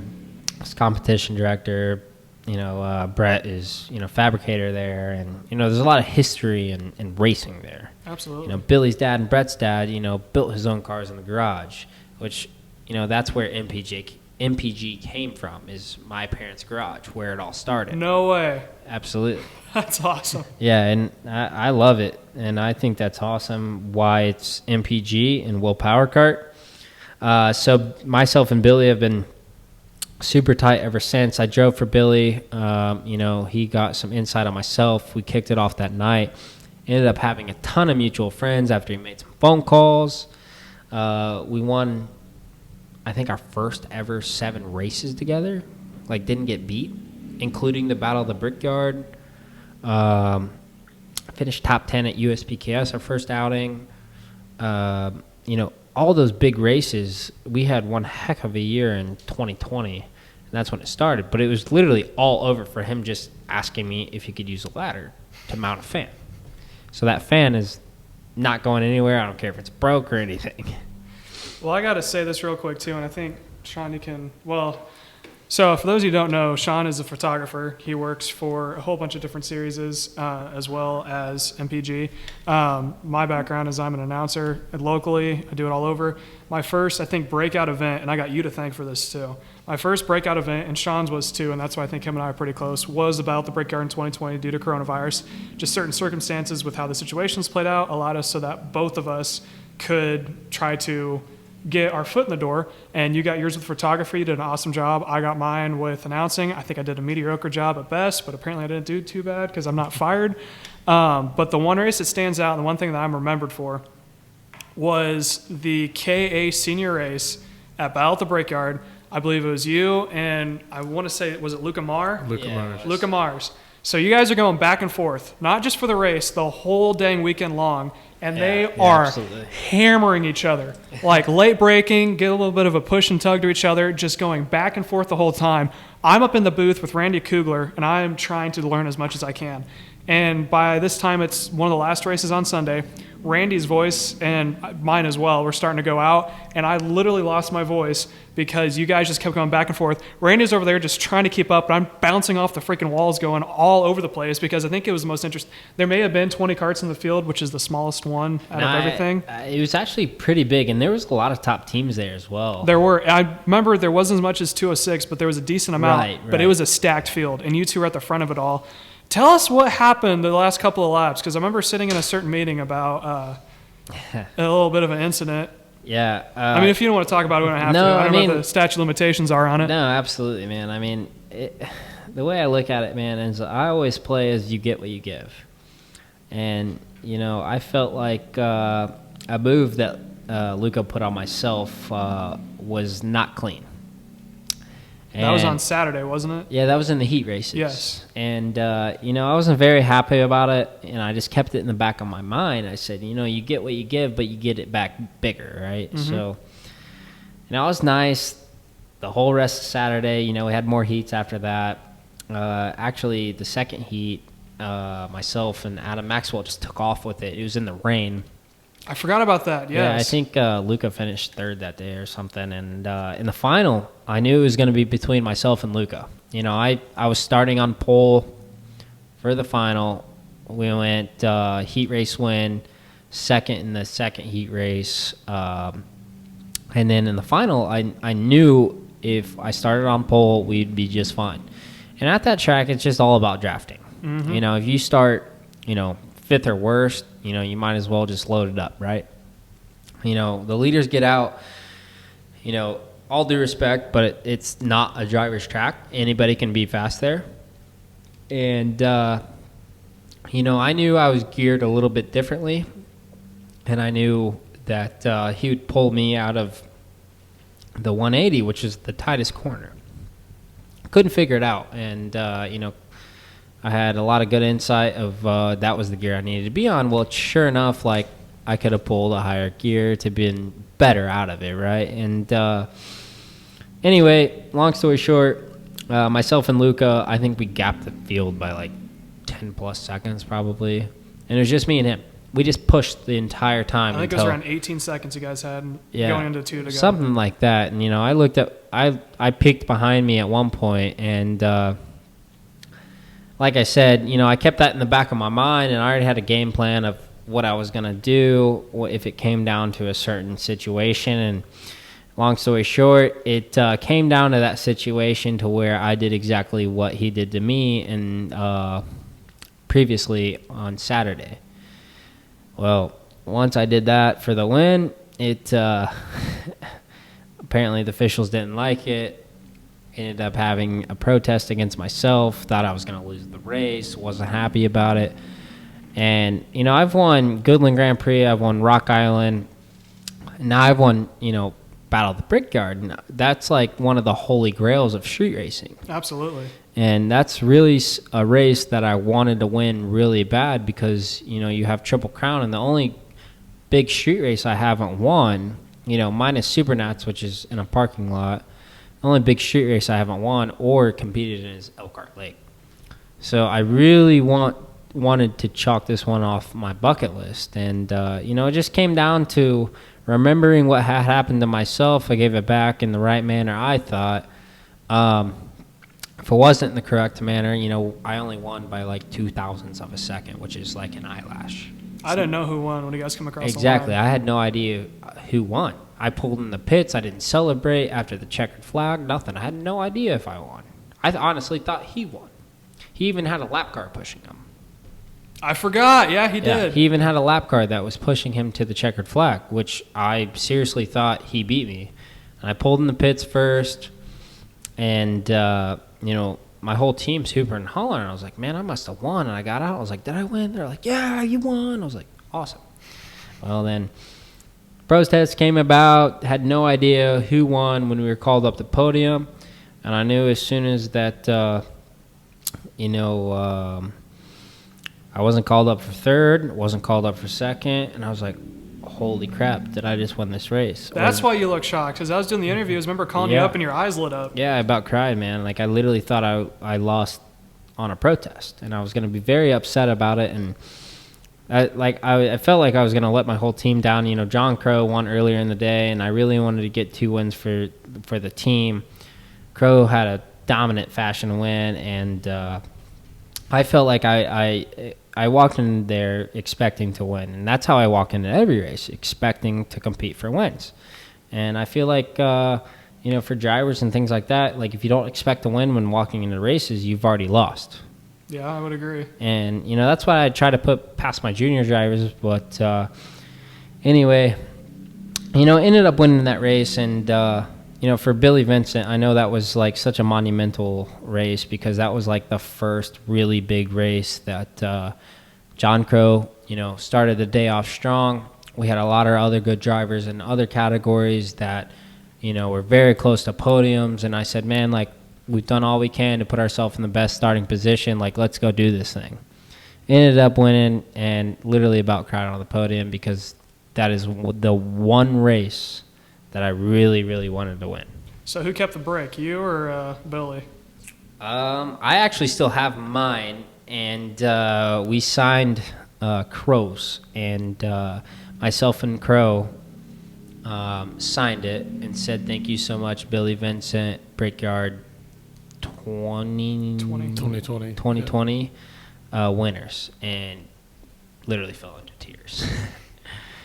is competition director. Brett is, fabricator there. And, there's a lot of history in racing there. Absolutely. Billy's dad and Brett's dad, built his own cars in the garage, which, that's where MPG came from, is my parents' garage, where it all started. No way. Absolutely. That's awesome. Yeah, and I love it, and I think that's awesome why it's MPG and Will Power Kart. So myself and Billy have been super tight ever since. I drove for Billy. He got some insight on myself. We kicked it off that night. Ended up having a ton of mutual friends after he made some phone calls. We won, I think, our first ever 7 races together. Like, didn't get beat, including the Battle of the Brickyard. Finished top 10 at USPKS, our first outing. All those big races, we had one heck of a year in 2020, and that's when it started. But it was literally all over for him just asking me if he could use a ladder to mount a fan. So that fan is not going anywhere. I don't care if it's broke or anything. Well, I got to say this real quick, too, and I think, Sean, you can, so for those of you who don't know, Sean is a photographer. He works for a whole bunch of different series, as well as MPG. My background is I'm an announcer locally. I do it all over. My first, I think, breakout event, and I got you to thank for this, too. My first breakout event, and Sean's was, too, and that's why I think him and I are pretty close, was about the Brickyard in 2020 due to coronavirus. Just certain circumstances with how the situations played out allowed us so that both of us could try to get our foot in the door. And you got yours with photography. You did an awesome job. I got mine with announcing. I think I did a mediocre job at best, but apparently I didn't do too bad because I'm not fired. But the one race that stands out, and the one thing that I'm remembered for, was the KA senior race at Battle at the Brickyard. I believe it was you, and I want to say, was it Luca Marr? Luca Mars. So you guys are going back and forth, not just for the race, the whole dang weekend long, and they are absolutely hammering each other. Like late braking, get a little bit of a push and tug to each other, just going back and forth the whole time. I'm up in the booth with Randy Kugler, and I'm trying to learn as much as I can. And by this time, it's one of the last races on Sunday. Randy's voice and mine as well were starting to go out, and I literally lost my voice because you guys just kept going back and forth. Randy's over there just trying to keep up, but I'm bouncing off the freaking walls going all over the place because I think it was the most interesting. There may have been 20 karts in the field, which is the smallest one out of everything. It was actually pretty big, and there was a lot of top teams there as well. There were. I remember there wasn't as much as 206, but there was a decent amount. Right. But it was a stacked field, and you two were at the front of it all. Tell us what happened the last couple of laps, because I remember sitting in a certain meeting about a little bit of an incident. Yeah. I mean, if you don't want to talk about it, we don't have to. I don't know what the statute of limitations are on it. No, absolutely, man. I mean, the way I look at it, man, is I always play as you get what you give. And, I felt like a move that Luca put on myself was not clean. And that was on Saturday, wasn't it? Yeah, that was in the heat races. Yes. And, I wasn't very happy about it, and I just kept it in the back of my mind. I said, you get what you give, but you get it back bigger, right? Mm-hmm. So, it was nice. The whole rest of Saturday, we had more heats after that. Actually, the second heat, myself and Adam Maxwell just took off with it. It was in the rain. I forgot about that, yes. Yeah, I think Luca finished third that day or something. And in the final, I knew it was going to be between myself and Luca. I was starting on pole for the final. We went heat race win, second in the second heat race. And then in the final, I knew if I started on pole, we'd be just fine. And at that track, it's just all about drafting. Mm-hmm. If you start, fifth or worst, you might as well just load it up, right? The leaders get out, all due respect, but it's not a driver's track. Anybody can be fast there. And, I knew I was geared a little bit differently, and I knew that he would pull me out of the 180, which is the tightest corner. Couldn't figure it out, and, I had a lot of good insight of that was the gear I needed to be on. Well, sure enough, like, I could have pulled a higher gear to been better out of it, right? And anyway, long story short, myself and Luca, I think we gapped the field by like 10 plus seconds probably, and it was just me and him. We just pushed the entire time. I think it was around 18 seconds you guys had going into 2 to go. Something like that. And I looked up. I peeked behind me at one point, and like I said, I kept that in the back of my mind, and I already had a game plan of what I was going to do if it came down to a certain situation. And long story short, it came down to that situation to where I did exactly what he did to me and previously on Saturday. Well, once I did that for the win, it apparently the officials didn't like it. Ended up having a protest against myself. Thought I was going to lose the race. Wasn't happy about it. And, I've won Goodland Grand Prix. I've won Rock Island. And now I've won, Battle of the Brickyard. And that's like one of the holy grails of street racing. Absolutely. And that's really a race that I wanted to win really bad because, you have Triple Crown. And the only big street race I haven't won, minus Supernats, which is in a parking lot, the only big street race I haven't won or competed in is Elkhart Lake. So I really wanted to chalk this one off my bucket list. And, it just came down to remembering what had happened to myself. I gave it back in the right manner, I thought. If it wasn't in the correct manner, I only won by like 0.02 of a second, which is like an eyelash. I didn't know who won when you guys come across Exactly. the line. I had no idea who won. I pulled in the pits. I didn't celebrate after the checkered flag. Nothing. I had no idea if I won. I honestly thought he won. He even had a lap car pushing him. I forgot. Yeah, he did. He even had a lap car that was pushing him to the checkered flag, which I seriously thought he beat me. And I pulled in the pits first, and, my whole team's hooping and hollering. I was like, man, I must have won. And I got out. I was like, did I win? They're like, yeah, you won. I was like, awesome. Well, then protest came about. Had no idea who won when we were called up the podium. And I knew as soon as that, I wasn't called up for third, wasn't called up for second. And I was like, holy crap, did I just win this race? That's why you look shocked, because I was doing the interviews. Remember calling you up and your eyes lit up. Yeah, I about cried, man. Like, I literally thought I lost on a protest, and I was going to be very upset about it. And I felt like I was going to let my whole team down. John Crow won earlier in the day, and I really wanted to get 2 wins for the team. Crow had a dominant fashion win, and I felt like I walked in there expecting to win, and that's how I walk into every race, expecting to compete for wins. And I feel like, for drivers and things like that, like if you don't expect to win when walking into races, you've already lost. Yeah, I would agree. And, that's why I try to put past my junior drivers. But anyway, ended up winning that race. And, for Billy Vincent, I know that was like such a monumental race because that was like the first really big race that John Crow, started the day off strong. We had a lot of other good drivers in other categories that, were very close to podiums. And I said, man, like, we've done all we can to put ourselves in the best starting position. Like, let's go do this thing. Ended up winning and literally about cried on the podium because that is the one race that I really, really wanted to win. So who kept the break, you or Billy? I actually still have mine, and we signed Crow's, and myself and Crow signed it and said, thank you so much, Billy Vincent, Brickyard 2020 winners, and literally fell into tears.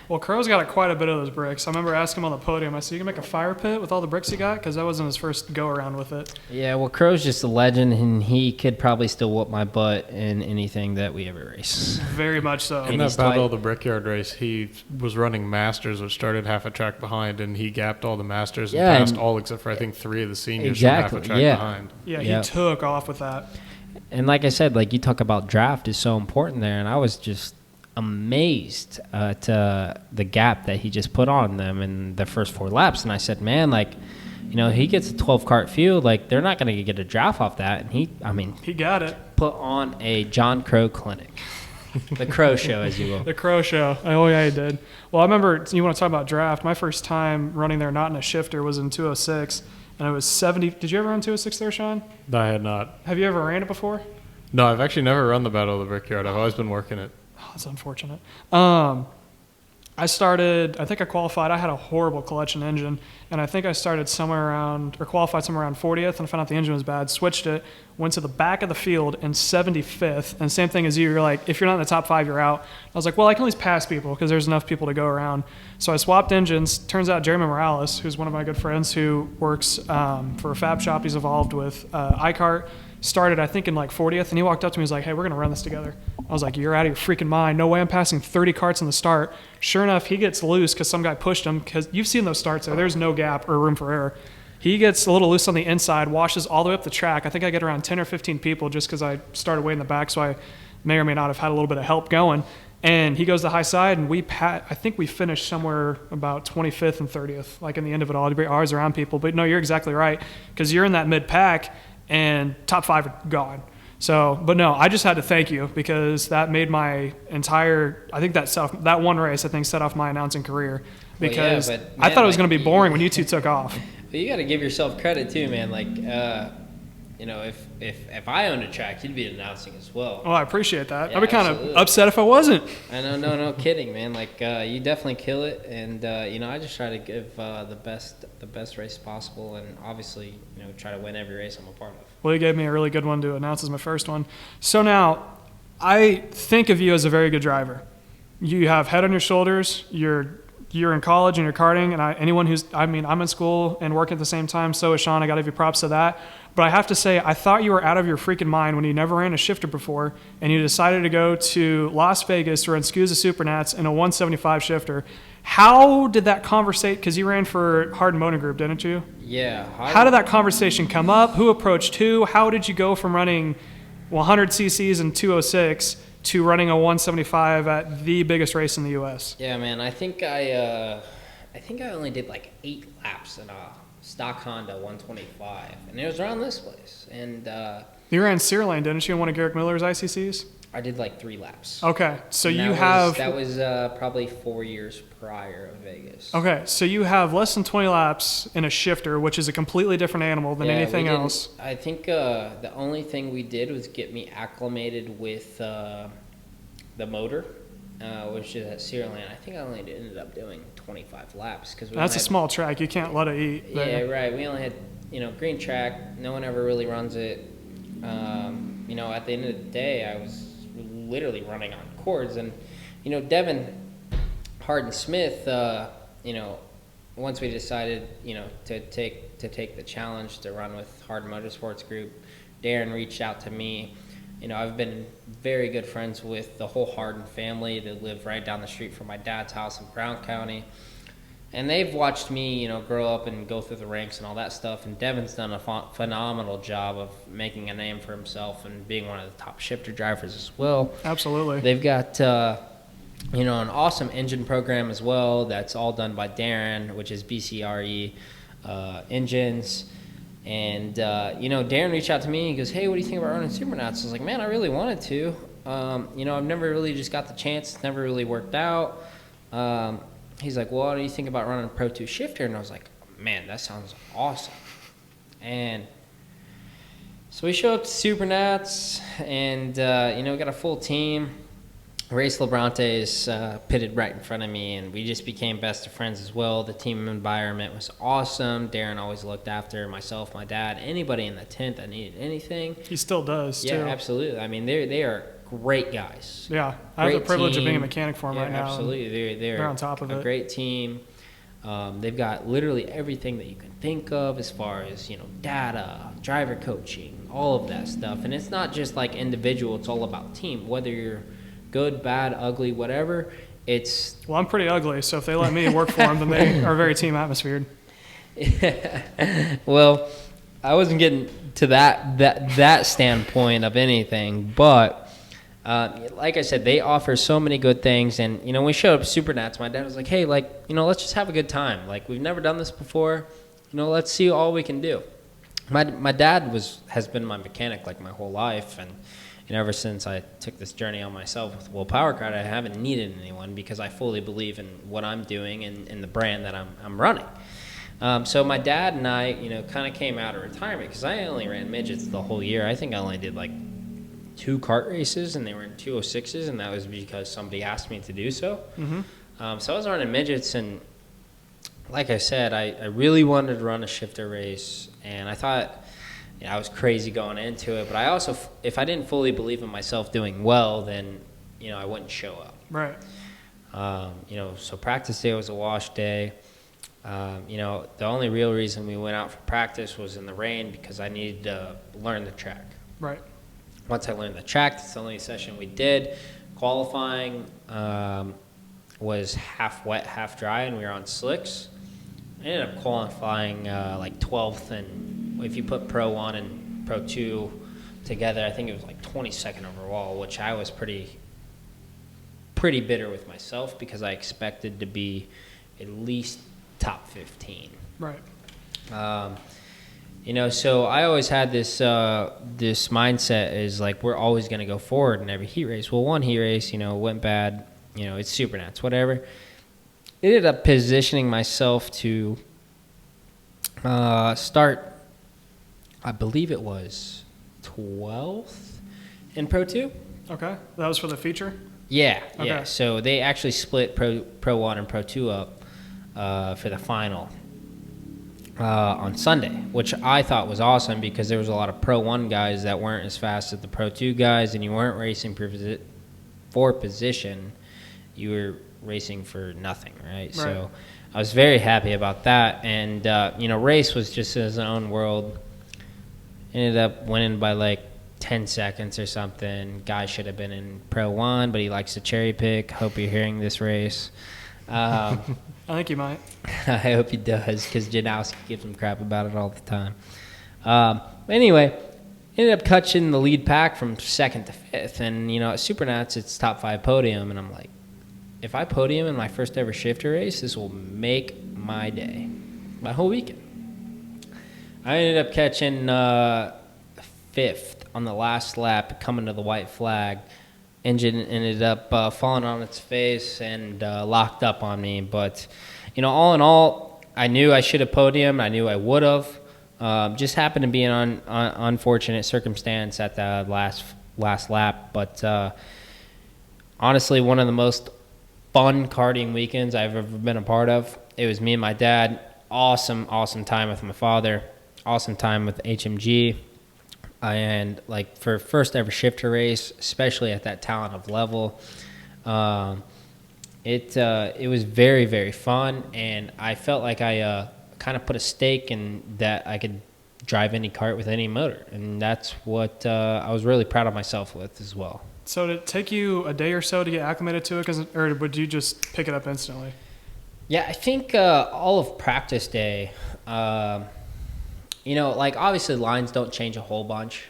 Well, Crow's got quite a bit of those bricks. I remember asking him on the podium, I said, you can make a fire pit with all the bricks you got? Because that wasn't his first go-around with it. Yeah, well, Crow's just a legend, and he could probably still whoop my butt in anything that we ever race. Very much so. In that Battle of the Brickyard race, he was running Masters, which started half a track behind, and he gapped all the Masters and passed all except for, I think, 3 of the seniors from half a track behind. Yeah, he took off with that. And like I said, like you talk about draft is so important there, and I was just amazed at the gap that he just put on them in the first 4 laps. And I said, man, like, you know, he gets a 12-cart field, like they're not going to get a draft off that. And he got it. Put on a John Crow clinic. The Crow Show, as you will. The Crow Show. Oh, yeah, he did. Well, I remember, you want to talk about draft, my first time running there not in a shifter was in 206, and it was 70. Did you ever run 206 there, Sean? No, I had not. Have you ever ran it before? No, I've actually never run the Battle of the Brickyard. I've always been working it. Oh, that's unfortunate. I think I qualified. I had a horrible collection engine, and I think I started qualified somewhere around 40th, and I found out the engine was bad, switched it, went to the back of the field in 75th, and same thing as you're like, if you're not in the top 5, you're out. I was like, well, I can at least pass people because there's enough people to go around. So I swapped engines. Turns out Jeremy Morales, who's one of my good friends who works for a fab shop he's involved with, iCart, started, I think, in like 40th, and he walked up to me and was like, hey, we're going to run this together. I was like, you're out of your freaking mind. No way I'm passing 30 carts in the start. Sure enough, he gets loose because some guy pushed him, because you've seen those starts there. There's no gap or room for error. He gets a little loose on the inside, washes all the way up the track. I think I get around 10 or 15 people just because I started way in the back, so I may or may not have had a little bit of help going. And he goes to the high side, and I think we finished somewhere about 25th and 30th, like in the end of it all. Ours around people. But no, you're exactly right, because you're in that mid-pack, and top 5 are gone. So, but no, I just had to thank you because that made my entire, I think that one race, I think, set off my announcing career because I thought it was going to be boring when you two took off. But you got to give yourself credit too, man. Like, you know, if I owned a track, you'd be announcing as well. Well, I appreciate that. Yeah, I'd be kind of upset if I wasn't. I know, no kidding, man. Like, you definitely kill it, and you know, I just try to give the best race possible, and obviously, you know, try to win every race I'm a part of. Well, you gave me a really good one to announce as my first one. So now, I think of you as a very good driver. You have head on your shoulders. You're in college and you're karting, and I'm in school and working at the same time. So is Sean. I got to give you props to that. But I have to say, I thought you were out of your freaking mind when you never ran a shifter before, and you decided to go to Las Vegas to run SKUSA Supernats in a 175 shifter. How did that conversate? Because you ran for Hardin Motor Group, didn't you? Yeah. How did that conversation come up? Who approached who? How did you go from running 100 cc's in 206 to running a 175 at the biggest race in the U.S.? Yeah, man. I think I only did like 8 laps in a stock Honda 125, and it was around this place. And you ran Sear Lane, didn't you, in one of Garrick Miller's ICCs? I did like 3 laps. Okay, so and you have... That was probably 4 years prior of Vegas. Okay, so you have less than 20 laps in a shifter, which is a completely different animal than anything else. I think the only thing we did was get me acclimated with the motor, which is at Sear Lane. I think I only ended up doing 25 laps. That's a small track. You can't let it eat. Yeah, right. We only had, green track. No one ever really runs it. At the end of the day, I was literally running on cords. And, Devin Hardin Smith, once we decided, to take the challenge to run with Hardin Motorsports Group, Darren reached out to me. I've been very good friends with the whole Hardin family. They live right down the street from my dad's house in Brown County. And they've watched me, grow up and go through the ranks and all that stuff. And Devin's done a phenomenal job of making a name for himself and being one of the top shifter drivers as well. Absolutely. They've got, an awesome engine program as well that's all done by Darren, which is BCRE engines. And, Darren reached out to me. He goes, hey, what do you think about running Supernats? I was like, man, I really wanted to. I've never really just got the chance. It's never really worked out. He's like, well, what do you think about running a Pro 2 shifter? And I was like, man, that sounds awesome. And so we show up to Supernats and, got a full team. Race Labrante is pitted right in front of me, and we just became best of friends as well. The team environment was awesome. Darren always looked after myself, my dad, anybody in the tent that needed anything. He still does, too. Yeah, absolutely. I mean, they are great guys. Yeah, I have the Great privilege of being a team. mechanic for them right now. Absolutely. They're on top of a it. great team. They've got literally everything that you can think of as far as, data, driver coaching, all of that stuff. And it's not just like individual, it's all about team. Whether you're good, bad, ugly, whatever, it's... Well, I'm pretty ugly, so if they let me work for them, then they are very team atmosphered. Well, I wasn't getting to that standpoint of anything, but like I said, they offer so many good things. And when we showed up at Supernats, my dad was like, "Hey, let's just have a good time. Like, we've never done this before. Let's see all we can do." My dad has been my mechanic like my whole life, and ever since I took this journey on myself with Will Power Card, I haven't needed anyone because I fully believe in what I'm doing and in the brand that I'm running. So my dad and I, kind of came out of retirement because I only ran midgets the whole year. I think I only did like 2 kart races, and they were in 206s, and that was because somebody asked me to do so. Mm-hmm. So I was running midgets, and like I said, I really wanted to run a shifter race, and I thought I was crazy going into it. But I also, if I didn't fully believe in myself doing well, then I wouldn't show up. Right. So practice day was a wash day. The only real reason we went out for practice was in the rain because I needed to learn the track. Right. Once I learned the track, that's the only session we did. Qualifying was half wet, half dry, and we were on slicks. I ended up qualifying like 12th, and if you put Pro 1 and Pro 2 together, I think it was like 22nd overall, which I was pretty bitter with myself because I expected to be at least top 15. Right. So I always had this mindset is like we're always going to go forward in every heat race. Well, one heat race, went bad. It's Supernats, whatever. Ended up positioning myself to start, I believe it was 12th in Pro 2. Okay. That was for the feature? Yeah, okay. Yeah. So they actually split Pro 1 and Pro 2 up for the final on Sunday, which I thought was awesome because there was a lot of Pro 1 guys that weren't as fast as the Pro 2 guys, and you weren't racing for position. You were racing for nothing, right? So I was very happy about that. And, race was just in his own world. Ended up winning by like 10 seconds or something. Guy should have been in Pro 1, but he likes to cherry pick. Hope you're hearing this race. I think you might. I hope he does because Janowski gives him crap about it all the time. Anyway, ended up catching the lead pack from 2nd to 5th. And, at Supernats, it's top 5 podium. And I'm like, if I podium in my first ever shifter race, this will make my day, my whole weekend. I ended up catching 5th on the last lap, coming to the white flag. Engine ended up falling on its face and locked up on me. But, all in all, I knew I should have podiumed. I knew I would have. Just happened to be an unfortunate circumstance at the last lap. But honestly, one of the most fun karting weekends I've ever been a part of. It was me and my dad. Awesome time with my father. Awesome time with HMG. And like for first ever shifter race, especially at that talent level, it was very, very fun, and I felt like I kind of put a stake in that I could drive any kart with any motor, and that's what I was really proud of myself with as well. So did it take you a day or so to get acclimated to it, or would you just pick it up instantly? Yeah, I think all of practice day. Like obviously lines don't change a whole bunch,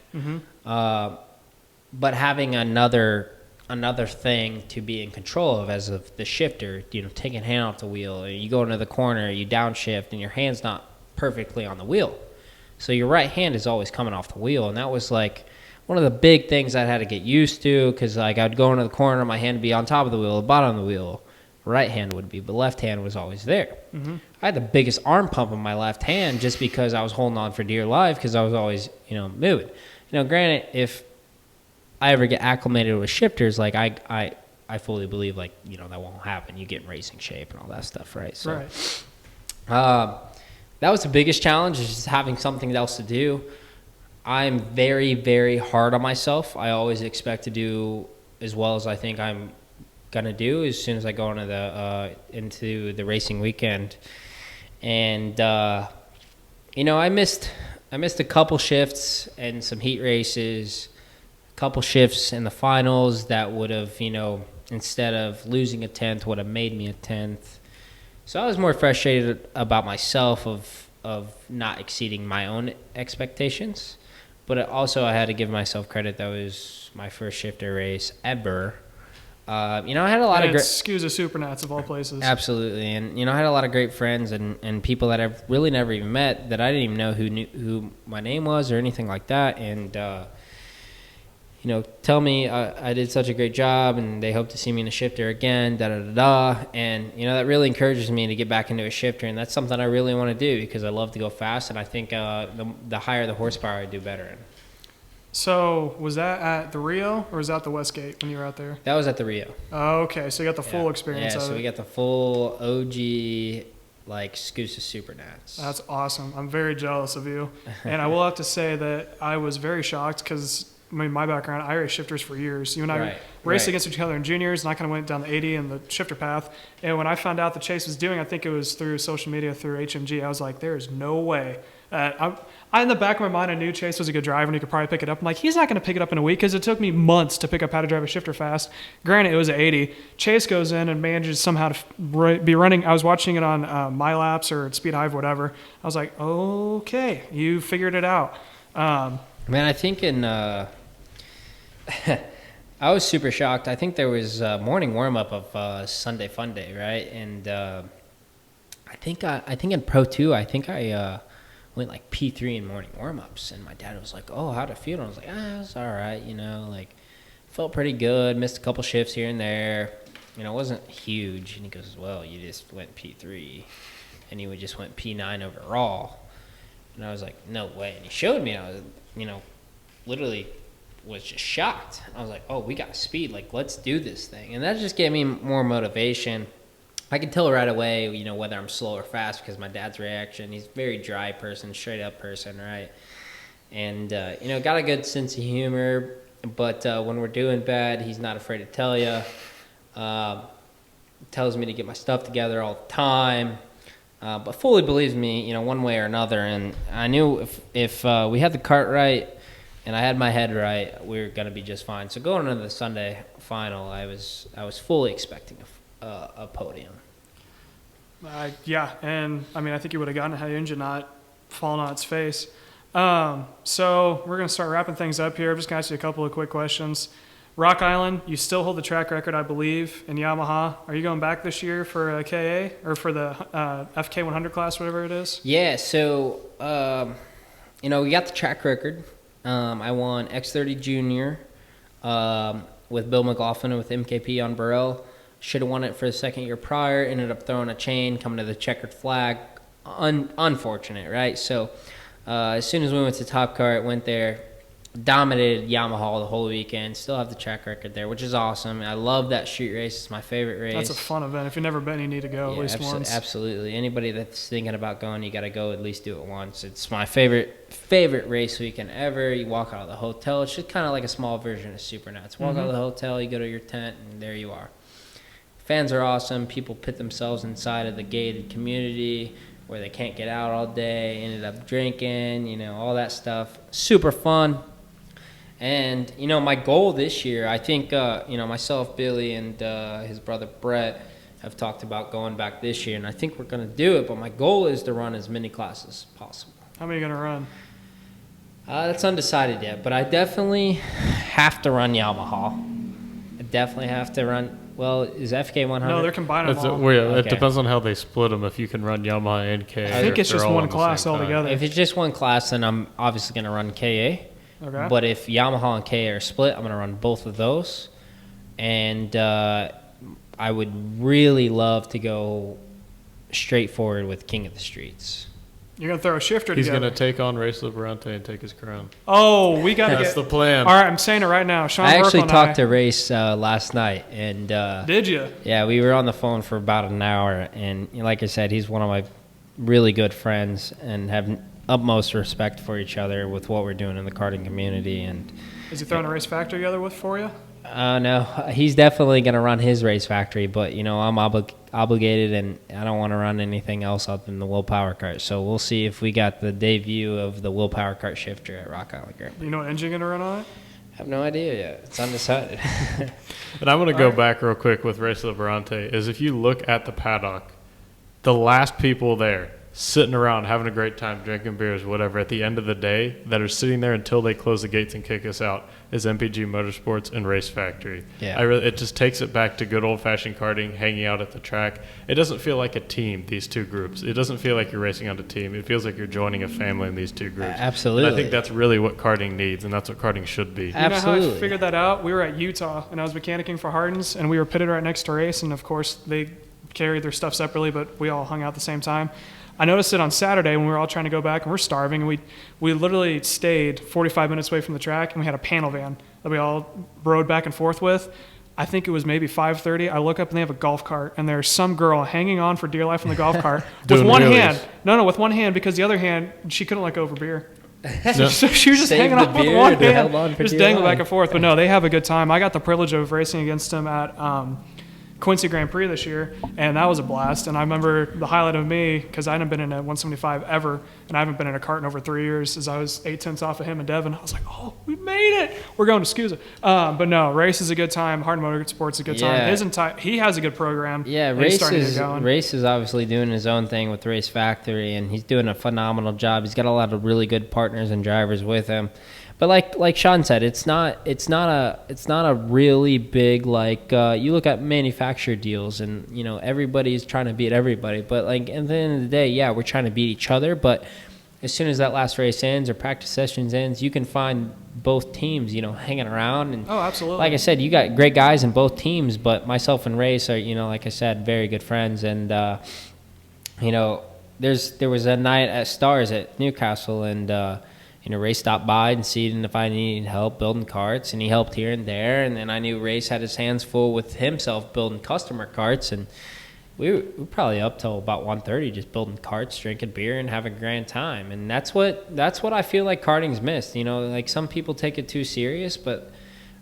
but having another thing to be in control of as of the shifter, taking a hand off the wheel, you go into the corner, you downshift, and your hand's not perfectly on the wheel. So your right hand is always coming off the wheel, and that was like one of the big things I had to get used to because like I'd go into the corner, my hand would be on top of the wheel, the bottom of the wheel. Right hand would be, but left hand was always there. I had the biggest arm pump in my left hand just because I was holding on for dear life because I was always, moving. Granted, if I ever get acclimated with shifters, like I fully believe like, that won't happen. You get in racing shape and all that stuff, right? So, that was the biggest challenge is just having something else to do. I'm very, very hard on myself. I always expect to do as well as I think I'm gonna do as soon as I go into the racing weekend. And I missed a couple shifts and some heat races, a couple shifts in the finals that would have, instead of losing a 10th, would have made me a 10th. So I was more frustrated about myself of not exceeding my own expectations. But I had to give myself credit. That was my first shifter race ever. I had a lot of great SKUSA Supernats of all places. Absolutely, and I had a lot of great friends and people that I've really never even met that I didn't even know who my name was or anything like that. And tell me I did such a great job, and they hope to see me in a shifter again. And that really encourages me to get back into a shifter, and that's something I really want to do because I love to go fast, and I think the higher the horsepower I do better in. So was that at the Rio or was that the Westgate when you were out there? That was at the Rio. Oh, okay. So you got the full experience of it. Yeah, so we got the full OG, SKUSA Supernats. That's awesome. I'm very jealous of you. And I will have to say that I was very shocked because, my background, I raced shifters for years. You and I raced against each other in juniors, and I kind of went down the 80 and the shifter path. And when I found out that Chase was doing, I think it was through social media, through HMG, I was like, there is no way. I in the back of my mind, I knew Chase was a good driver and he could probably pick it up. I'm like, he's not going to pick it up in a week because it took me months to pick up how to drive a shifter fast. Granted, it was an 80. Chase goes in and manages somehow to be running. I was watching it on MyLaps or Speed Hive, whatever. I was like, okay, you figured it out. Man, I think I was super shocked. I think there was a morning warm-up of Sunday Fun Day, right? And I think in Pro 2, I went P3 in morning warm-ups, and my dad was like, oh, how'd it feel? And I was like, it was all right, felt pretty good, missed a couple shifts here and there, it wasn't huge. And he goes, well, you just went P3, and you just went P9 overall. And I was like, no way. And he showed me, and I was, literally was just shocked. I was like, oh, we got speed, let's do this thing. And that just gave me more motivation. I could tell right away, whether I'm slow or fast because my dad's reaction. He's a very dry person, straight up person, right? And, got a good sense of humor. But when we're doing bad, he's not afraid to tell you. Tells me to get my stuff together all the time. But fully believes me, one way or another. And I knew if we had the cart right and I had my head right, we were going to be just fine. So going into the Sunday final, I was fully expecting a podium. And I think you would have gotten it had the engine not fallen on its face. So we're going to start wrapping things up here. I'm just going to ask you a couple of quick questions. Rock Island, you still hold the track record, I believe, in Yamaha. Are you going back this year for a KA or for the FK100 class, whatever it is? Yeah, so, we got the track record. I won X30 Junior with Bill McLaughlin with MKP on Birkle. Should have won it for the second year prior. Ended up throwing a chain, coming to the checkered flag. Unfortunate, right? So as soon as we went to Top Kart, went there, dominated Yamaha the whole weekend. Still have the track record there, which is awesome. I love that street race. It's my favorite race. That's a fun event. If you've never been, you need to go at least once. Absolutely. Anybody that's thinking about going, you got to go at least do it once. It's my favorite race weekend ever. You walk out of the hotel. It's just kind of like a small version of Supernats. Walk out of the hotel, you go to your tent, and there you are. Fans are awesome. People put themselves inside of the gated community where they can't get out all day, ended up drinking, all that stuff. Super fun. And, my goal this year, I think, myself, Billy, and his brother Brett have talked about going back this year, and I think we're going to do it, but my goal is to run as many classes as possible. How many are you going to run? That's undecided yet, but I definitely have to run Yamaha. I definitely have to run. Well, is FK 100? No, they're combining them all. It depends on how they split them. If you can run Yamaha and KA, I think it's just one class altogether. If it's just one class, then I'm obviously going to run KA. Okay. But if Yamaha and KA are split, I'm going to run both of those. And I would really love to go straight forward with King of the Streets. You're going to throw a shifter He's together. going to take on Race Liberante and take his crown. Oh, we got to That's the plan. All right, I'm saying it right now. Sean I Birkle actually and talked to Race last night. And did you? Yeah, we were on the phone for about an hour. And like I said, he's one of my really good friends and have utmost respect for each other with what we're doing in the karting community. And Is he throwing a race factory together for you? no, he's definitely going to run his race factory, but I'm obligated, and I don't want to run anything else other than the Will Power Kart. So we'll see if we got the debut of the Will Power Kart shifter at Rock Island Grand. Do you know what engine you're going to run on it? I have no idea yet. It's undecided. And I'm going to go back real quick with Race Liberante. Is if you look at the paddock, the last people there sitting around having a great time, drinking beers, whatever, at the end of the day, that are sitting there until they close the gates and kick us out, is MPG Motorsports and Race Factory. Yeah. It just takes it back to good old-fashioned karting, hanging out at the track. It doesn't feel like a team, these two groups. It doesn't feel like you're racing on a team. It feels like you're joining a family in these two groups. Absolutely. And I think that's really what karting needs, and that's what karting should be. You know how I Absolutely. figured that out? We were at Utah, and I was mechanicking for Hardens, and we were pitted right next to race, and of course they carried their stuff separately, but we all hung out at the same time. I noticed it on Saturday when we were all trying to go back, and we're starving, and we literally stayed 45 minutes away from the track, and we had a panel van that we all rode back and forth with. I think it was maybe 5:30. I look up, and they have a golf cart, and there's some girl hanging on for dear life in the golf cart with Doing one wheelies. hand. No, with one hand, because the other hand, she couldn't let go of her beer. No. So she was just Saved hanging the on with beer one and held on hand, for just dear dangling life. back and forth. But no, they have a good time. I got the privilege of racing against them at Quincy Grand Prix this year, and that was a blast. And I remember the highlight of me, because I hadn't been in a 175 ever, and I haven't been in a kart in over 3 years, as I was 8/10 off of him and Devin. I was like, oh, we made it. We're going to SCUSA. But no, race is a good time. Hard Motorsports is a good Yeah. time. He has a good program. Yeah, and he's starting to get Race going. is obviously doing his own thing with Race Factory, and he's doing a phenomenal job. He's got a lot of really good partners and drivers with him. But like Sean said, it's not a really big, like you look at manufacturer deals, and everybody's trying to beat everybody. But like at the end of the day, yeah, we're trying to beat each other. But as soon as that last race ends or practice sessions ends, you can find both teams hanging around. And Oh, absolutely. like I said, you got great guys in both teams. But myself and Race are like I said, very good friends. And there was a night at Stars at Newcastle, and Race stopped by and seen if I needed help building carts, and he helped here and there. And then I knew Race had his hands full with himself building customer carts, and we were probably up till about 1:30 just building carts, drinking beer, and having a grand time. And that's what I feel like karting's missed. Like some people take it too serious, but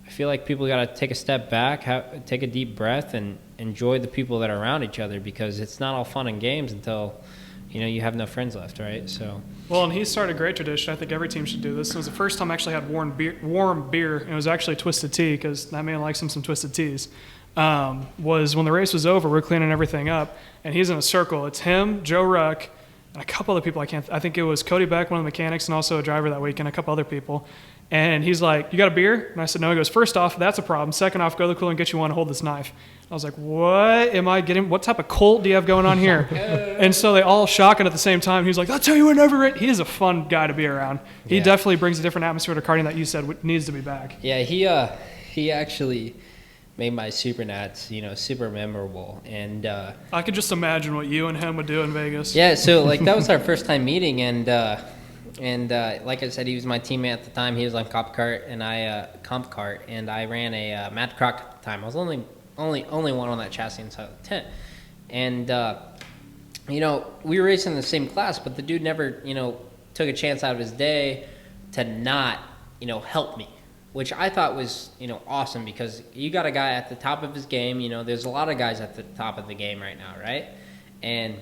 I feel like people got to take a step back, take a deep breath, and enjoy the people that are around each other, because it's not all fun and games until you have no friends left, right? So. Well, and he started a great tradition. I think every team should do this. It was the first time I actually had warm beer, and it was actually Twisted Tea, because that man likes him some Twisted Teas. Was when the race was over, we're cleaning everything up, and he's in a circle. It's him, Joe Ruck, and a couple other people. I think it was Cody Beck, one of the mechanics, and also a driver that week, and a couple other people. And he's like, "You got a beer?" And I said, "No." He goes, "First off, that's a problem. Second off, go to the cooler and get you one and hold this knife." I was like, "What am I getting? What type of cult do you have going on here?" And so they all shocking at the same time. He was like, "I'll tell you whenever it." He is a fun guy to be around. He definitely brings a different atmosphere to karting that you said needs to be back. Yeah, he actually made my Super Nats, super memorable. And I could just imagine what you and him would do in Vegas. yeah, so like that was our first time meeting, and like I said, he was my teammate at the time. He was on Comp Kart, and I Comp Kart, and I ran a Matt Croc at the time. I was only one on that chassis inside the tent, and we were racing in the same class, but the dude never took a chance out of his day to not help me, which I thought was awesome, because you got a guy at the top of his game. There's a lot of guys at the top of the game right now, right? And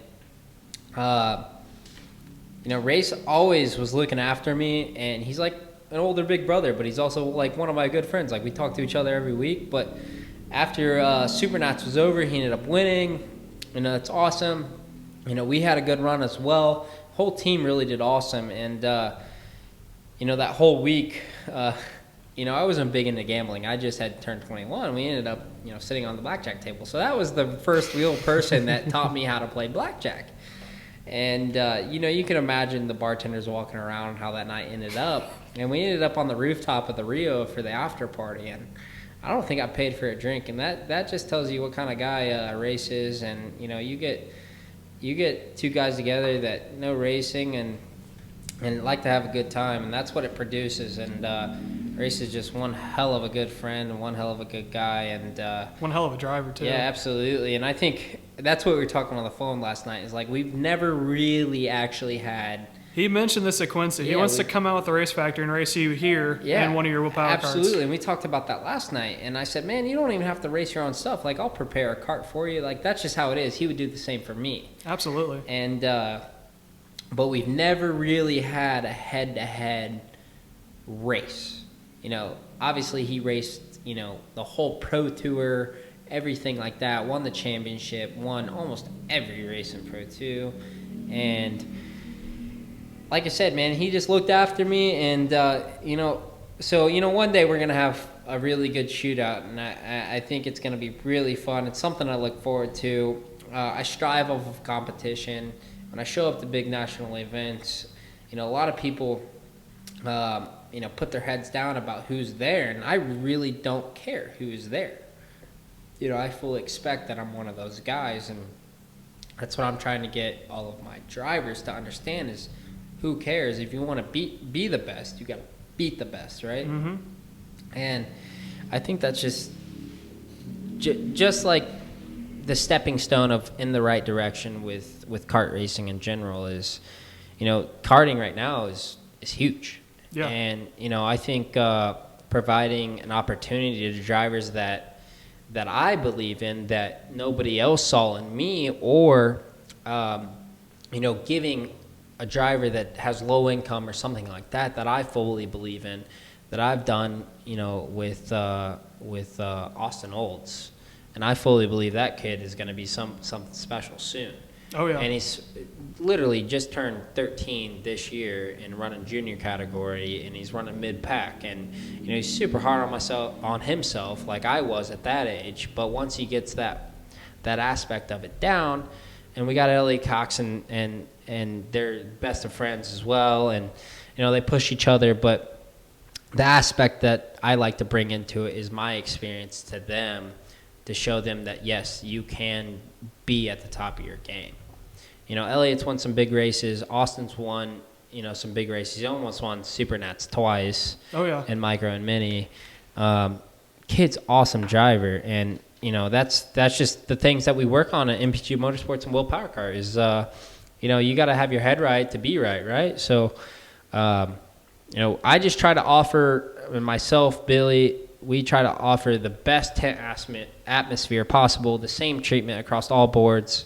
Race always was looking after me, and he's like an older big brother, but he's also like one of my good friends. Like we talk to each other every week. But after Super Nats was over, he ended up winning, and that's awesome. We had a good run as well. Whole team really did awesome, and that whole week, I wasn't big into gambling. I just had turned 21. We ended up sitting on the blackjack table. So that was the first real person that taught me how to play blackjack. And, you can imagine the bartenders walking around, how that night ended up. And we ended up on the rooftop of the Rio for the after party. And I don't think I paid for a drink. And that just tells you what kind of guy Race is. And, you get two guys together that know racing and like to have a good time. And that's what it produces. And Race is just one hell of a good friend and one hell of a good guy. And one hell of a driver, too. Yeah, absolutely. And I think that's what we were talking on the phone last night, is like we've never really actually had He mentioned this at Quincy. He Yeah, wants to come out with the race factory and race you here in one of your Will Power carts. Absolutely. And we talked about that last night. And I said, man, you don't even have to race your own stuff. Like, I'll prepare a cart for you. Like, that's just how it is. He would do the same for me. Absolutely. And but we've never really had a head-to-head race. You know, obviously he raced, you know, the whole Pro Tour, everything like that, won the championship, won almost every race in Pro 2. And like I said, man, he just looked after me, and, you know, so, you know, one day we're going to have a really good shootout, and I think it's going to be really fun. It's something I look forward to. I strive off of competition. When I show up to big national events, you know, a lot of people, you know, put their heads down about who's there, and I really don't care who's there. You know, I fully expect that I'm one of those guys, and that's what I'm trying to get all of my drivers to understand is, who cares? If you want to be the best, you got to beat the best, right? Mm-hmm. And I think that's just like the stepping stone of in the right direction with kart racing in general is, you know, karting right now is huge. Yeah. And, you know, I think providing an opportunity to drivers that I believe in that nobody else saw in me, or, you know, giving a driver that has low income or something like that I fully believe in, that I've done, you know, with Austin Olds, and I fully believe that kid is going to be something special soon. Oh yeah. And he's literally just turned 13 this year and running junior category, and he's running mid pack, and you know, he's super hard on himself like I was at that age. But once he gets that aspect of it down, and we got Ellie Cox and they're best of friends as well, and you know, they push each other. But the aspect that I like to bring into it is my experience to them, to show them that yes, you can be at the top of your game. You know, Elliot's won some big races. Austin's won, you know, some big races. He almost won Super Nats twice. Oh yeah. And micro and mini. Kid's awesome driver, and you know, that's just the things that we work on at MPG Motorsports and Will Power Car is, you know, you got to have your head right to be right? So, you know, I just try to offer, myself, Billy, we try to offer the best tent atmosphere possible, the same treatment across all boards,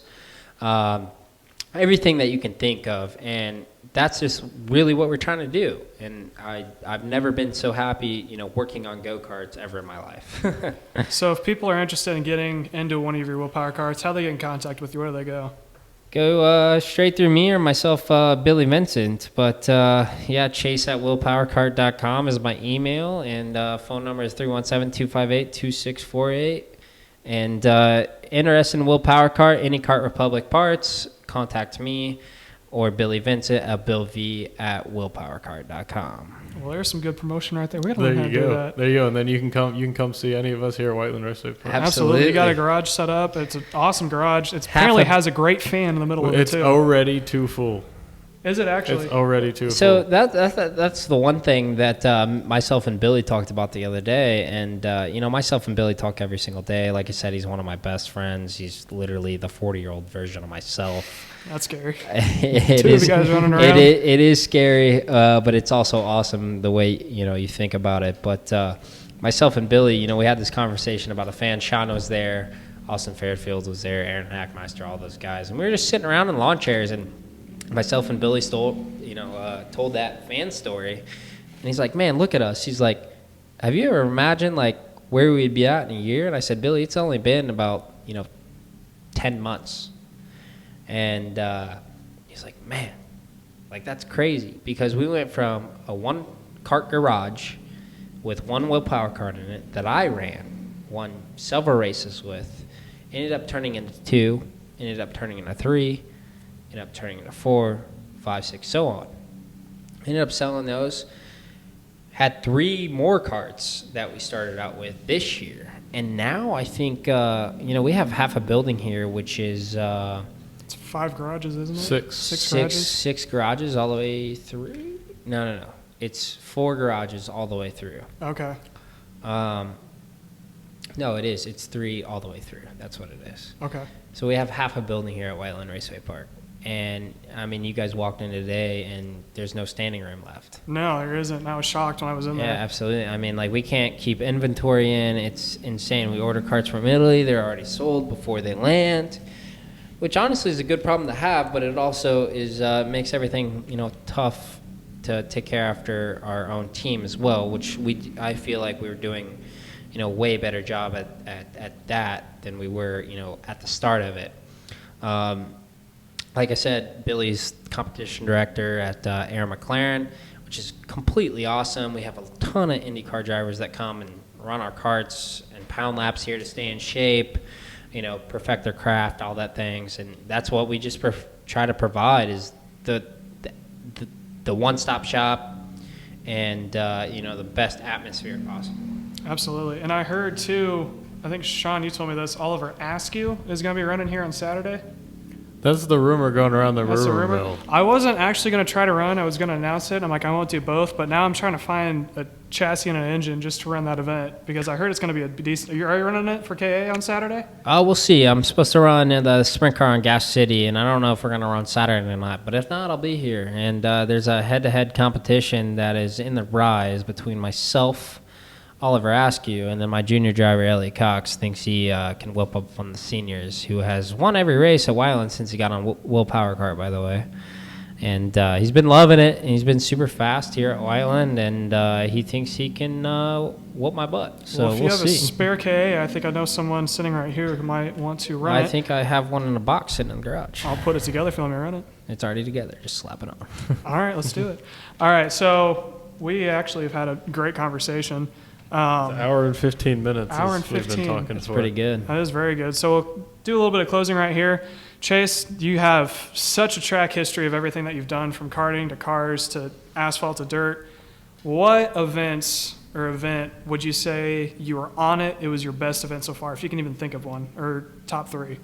everything that you can think of, and that's just really what we're trying to do. And I've never been so happy, you know, working on go-karts ever in my life. So if people are interested in getting into one of your Will Power carts, how do they get in contact with you? Where do they go? Go straight through me or myself, Billy Vincent. But, yeah, chase@willpowercart.com is my email, and phone number is 317-258-2648. And interested in Will Power Cart, any Kart Republic parts, contact me or Billy Vincent at billv@willpowercart.com. Well, there's some good promotion right there. We got to There learn how to you do go. that. There you go. And then you can come see any of us here at Whiteland Raceway Park. Absolutely. You got a garage set up. It's an awesome garage. It apparently has a great fan in the middle of it, It's too. already too full. Is it actually? It's already too So full. that's the one thing that myself and Billy talked about the other day. And, you know, myself and Billy talk every single day. Like I said, he's one of my best friends. He's literally the 40-year-old version of myself. That's scary. Two of the guys running around. It is scary, but it's also awesome the way, you know, you think about it. But myself and Billy, you know, we had this conversation about a fan. Sean was there. Austin Fairfield was there. Aaron Hackmeister, all those guys. And we were just sitting around in lawn chairs, and myself and Billy told that fan story. And he's like, man, look at us. He's like, have you ever imagined, like, where we'd be at in a year? And I said, Billy, it's only been about, you know, 10 months. And he's like, man, like, that's crazy. Because we went from a one-cart garage with one Will Power Cart in it that I ran, won several races with, ended up turning into 2, ended up turning into 3, ended up turning into 4, 5, 6, so on. Ended up selling those. Had 3 more carts that we started out with this year. And now I think, you know, we have half a building here, which is... It's 5 garages, isn't it? 6. 6 garages? 6 garages all the way through? No. It's 4 garages all the way through. Okay. No, it is. It's 3 all the way through. That's what it is. Okay. So we have half a building here at Whiteland Raceway Park. And I mean, you guys walked in today, and there's no standing room left. No, there isn't. I was shocked when I was in Yeah, there. absolutely. I mean, like, we can't keep inventory in. It's insane. We order carts from Italy. They're already sold before they land, which honestly is a good problem to have, but it also is makes everything, tough to take care after our own team as well, which I feel like we were doing, way better job at that than we were, at the start of it. Like I said, Billy's competition director at Air McLaren, which is completely awesome. We have a ton of IndyCar drivers that come and run our karts and pound laps here to stay in shape, perfect their craft, all that things. And that's what we just try to provide is the one-stop shop and, the best atmosphere possible. Absolutely. And I heard, too, I think, Sean, you told me this, Oliver Askew is going to be running here on Saturday. That's the rumor going around the That's the rumor rumor. mill. I wasn't actually going to try to run. I was going to announce it. I'm like, I won't do both. But now I'm trying to find a chassis and an engine just to run that event because I heard it's going to be a decent. Are you running it for KA on Saturday? We'll see. I'm supposed to run the sprint car in Gas City, and I don't know if we're going to run Saturday or not. But if not, I'll be here. And there's a head-to-head competition that is in the rise between myself, Oliver Askew, and then my junior driver, Elliot Cox, thinks he can whip up on the seniors, who has won every race at Wyland since he got on Will Power Kart, by the way. And he's been loving it, and he's been super fast here at Wyland, and he thinks he can whoop my butt. So well, if you have see. a spare KA, I think I know someone sitting right here who might want to run it. I think I have one in a box sitting in the garage. I'll put it together if you want me to run it. It's already together. Just slap it on. All right, let's do it. All right, so we actually have had a great conversation. Hour and 15 minutes. Hour and We've 15. been talking That's for. pretty good. That is very good. So we'll do a little bit of closing right here. Chase, you have such a track history of everything that you've done from karting to cars to asphalt to dirt. What event would you say you were on it? It was your best event so far, if you can even think of one, or top three.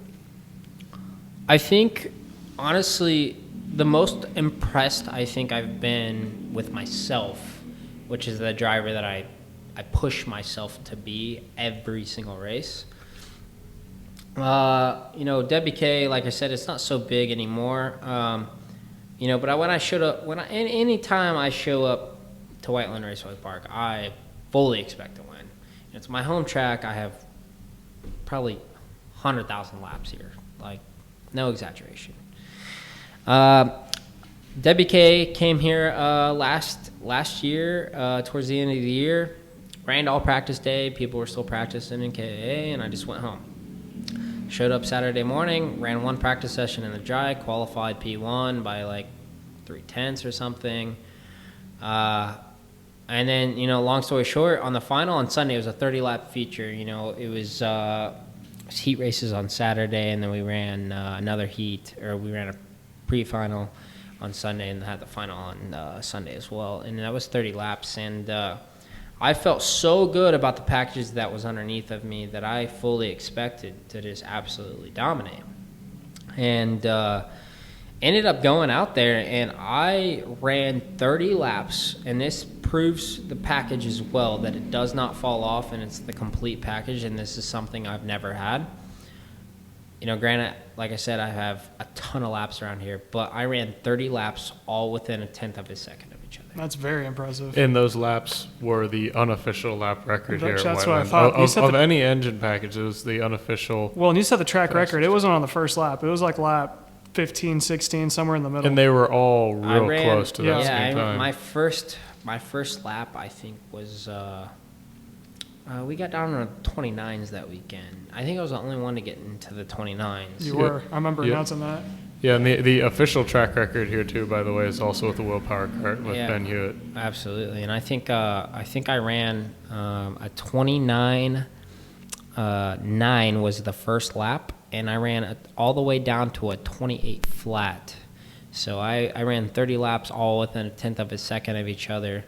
I think, honestly, the most impressed I think I've been with myself, which is the driver that I push myself to be every single race. Debbie K, like I said, it's not so big anymore. But any time I show up to Whiteland Raceway Park, I fully expect to win. It's my home track. I have probably 100,000 laps here, like no exaggeration. Debbie K came here last year towards the end of the year. Ran all practice day. People were still practicing in KA, and I just went home. Showed up Saturday morning, ran one practice session in the dry, qualified P1 by like 3/10 or something. And then, long story short, on the final on Sunday, it was a 30-lap feature. It was heat races on Saturday, and then we ran another heat, or we ran a pre-final on Sunday and had the final on Sunday as well. And that was 30 laps, and I felt so good about the package that was underneath of me that I fully expected to just absolutely dominate. And ended up going out there, and I ran 30 laps, and this proves the package as well, that it does not fall off, and it's the complete package, and this is something I've never had. Granted, like I said, I have a ton of laps around here, but I ran 30 laps all within a tenth of a second of each other. That's very impressive. And those laps were the unofficial lap record here at That's what I Whiteland. thought. Of any engine package, it was the unofficial. Well, and you said the track record. It wasn't on the first lap. It was like lap 15, 16, somewhere in the middle. And they were all real close to that yeah, same time. My first lap, I think, was we got down on the 29s that weekend. I think I was the only one to get into the 29s. You were. I remember announcing that. Yeah, and the official track record here too, by the way, is also with the Will Power Kart with Ben Hewitt. Absolutely, and I think I ran a 29.9 was the first lap, and I ran all the way down to a 28 flat. So I ran 30 laps all within a tenth of a second of each other.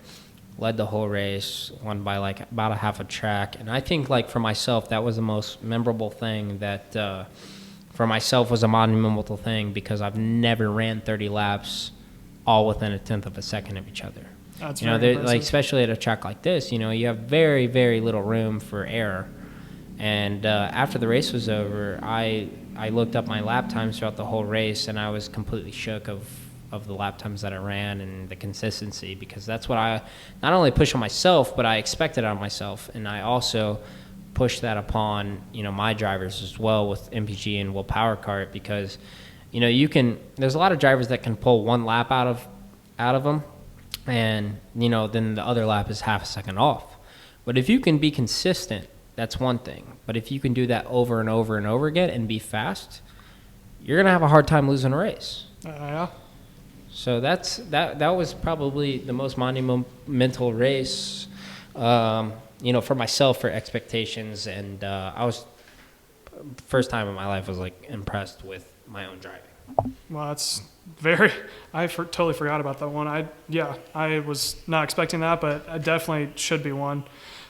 Led the whole race, won by like about a half a track, and I think like for myself that was the most memorable thing that. For myself was a monumental thing because I've never ran 30 laps all within a tenth of a second of each other. That's very impressive. Like especially at a track like this, you have very, very little room for error. And after the race was over, I looked up my lap times throughout the whole race, and I was completely shook of the lap times that I ran and the consistency, because that's what I not only push on myself, but I expected on myself, and I also push that upon my drivers as well with MPG and Will Power Kart, because there's a lot of drivers that can pull one lap out of them, and then the other lap is half a second off. But if you can be consistent, that's one thing. But if you can do that over and over and over again and be fast, you're gonna have a hard time losing a race. Yeah. So that was probably the most monumental race, for myself, for expectations, and I was first time in my life was like impressed with my own driving. Well, that's totally forgot about that one. I was not expecting that, but I definitely should be one.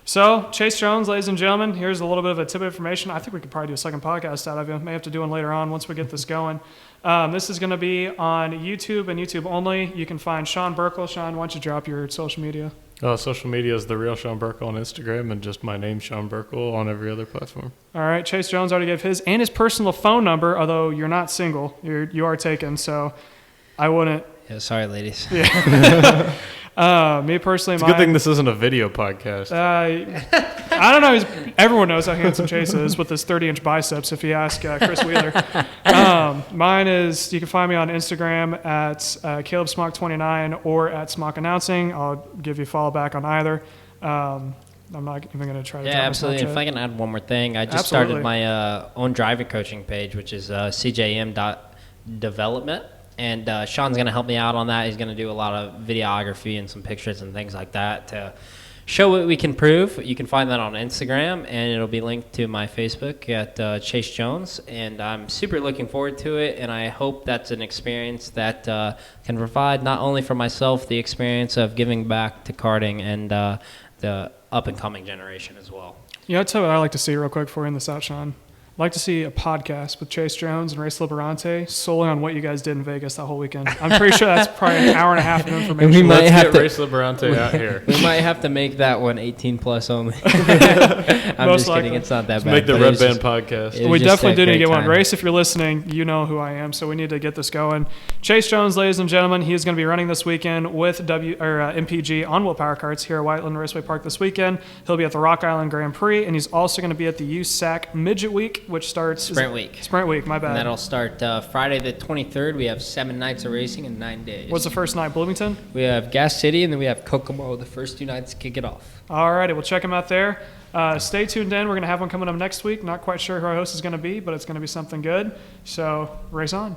So, Chase Jones, ladies and gentlemen, here's a little bit of a tip of information. I think we could probably do a second podcast out of you. May have to do one later on once we get this going. This is going to be on YouTube and YouTube only. You can find Sean Birkle. Sean, why don't you drop your social media? Social media is The Real Sean Birkle on Instagram, and just my name, Sean Birkle, on every other platform. All right, Chase Jones already gave his and his personal phone number, although you're not single. You are taken, so I wouldn't. Yeah, sorry, ladies. Yeah. Me personally, it's a good thing this isn't a video podcast. I don't know. Everyone knows how handsome Chase is with his 30-inch biceps. If you ask Chris Wheeler, mine is. You can find me on Instagram at Caleb Smock 29 or at Smock Announcing. I'll give you a follow back on either. I'm not even going to try to. Yeah, absolutely. If I can add one more thing, I just started my own driving coaching page, which is cjm.development. And Sean's going to help me out on that. He's going to do a lot of videography and some pictures and things like that to show what we can prove. You can find that on Instagram, and it'll be linked to my Facebook at Chase Jones. And I'm super looking forward to it, and I hope that's an experience that can provide not only for myself the experience of giving back to karting and the up-and-coming generation as well. I'll tell you what I like to see real quick before we end this out, Sean. I'd like to see a podcast with Chase Jones and Race Liberante solely on what you guys did in Vegas that whole weekend. I'm pretty sure that's probably an hour and a half of information. We might have to Race Liberante out here. We might have to make that one 18 plus only. I'm Most just likely. kidding. It's not that bad. Make the Red Band podcast. We definitely do need to get one. Race, if you're listening, you know who I am, so we need to get this going. Chase Jones, ladies and gentlemen, he is going to be running this weekend with MPG on Will Power Karts here at Whiteland Raceway Park this weekend. He'll be at the Rock Island Grand Prix, and he's also going to be at the USAC Midget Week, which starts Sprint Week, my bad. And that'll start Friday the 23rd. We have 7 nights of racing in 9 days. What's the first night? Bloomington? We have Gas City, and then we have Kokomo the first 2 nights to kick it off. All righty, we'll check him out there. Stay tuned in. We're going to have one coming up next week. Not quite sure who our host is going to be, but it's going to be something good. So, race on.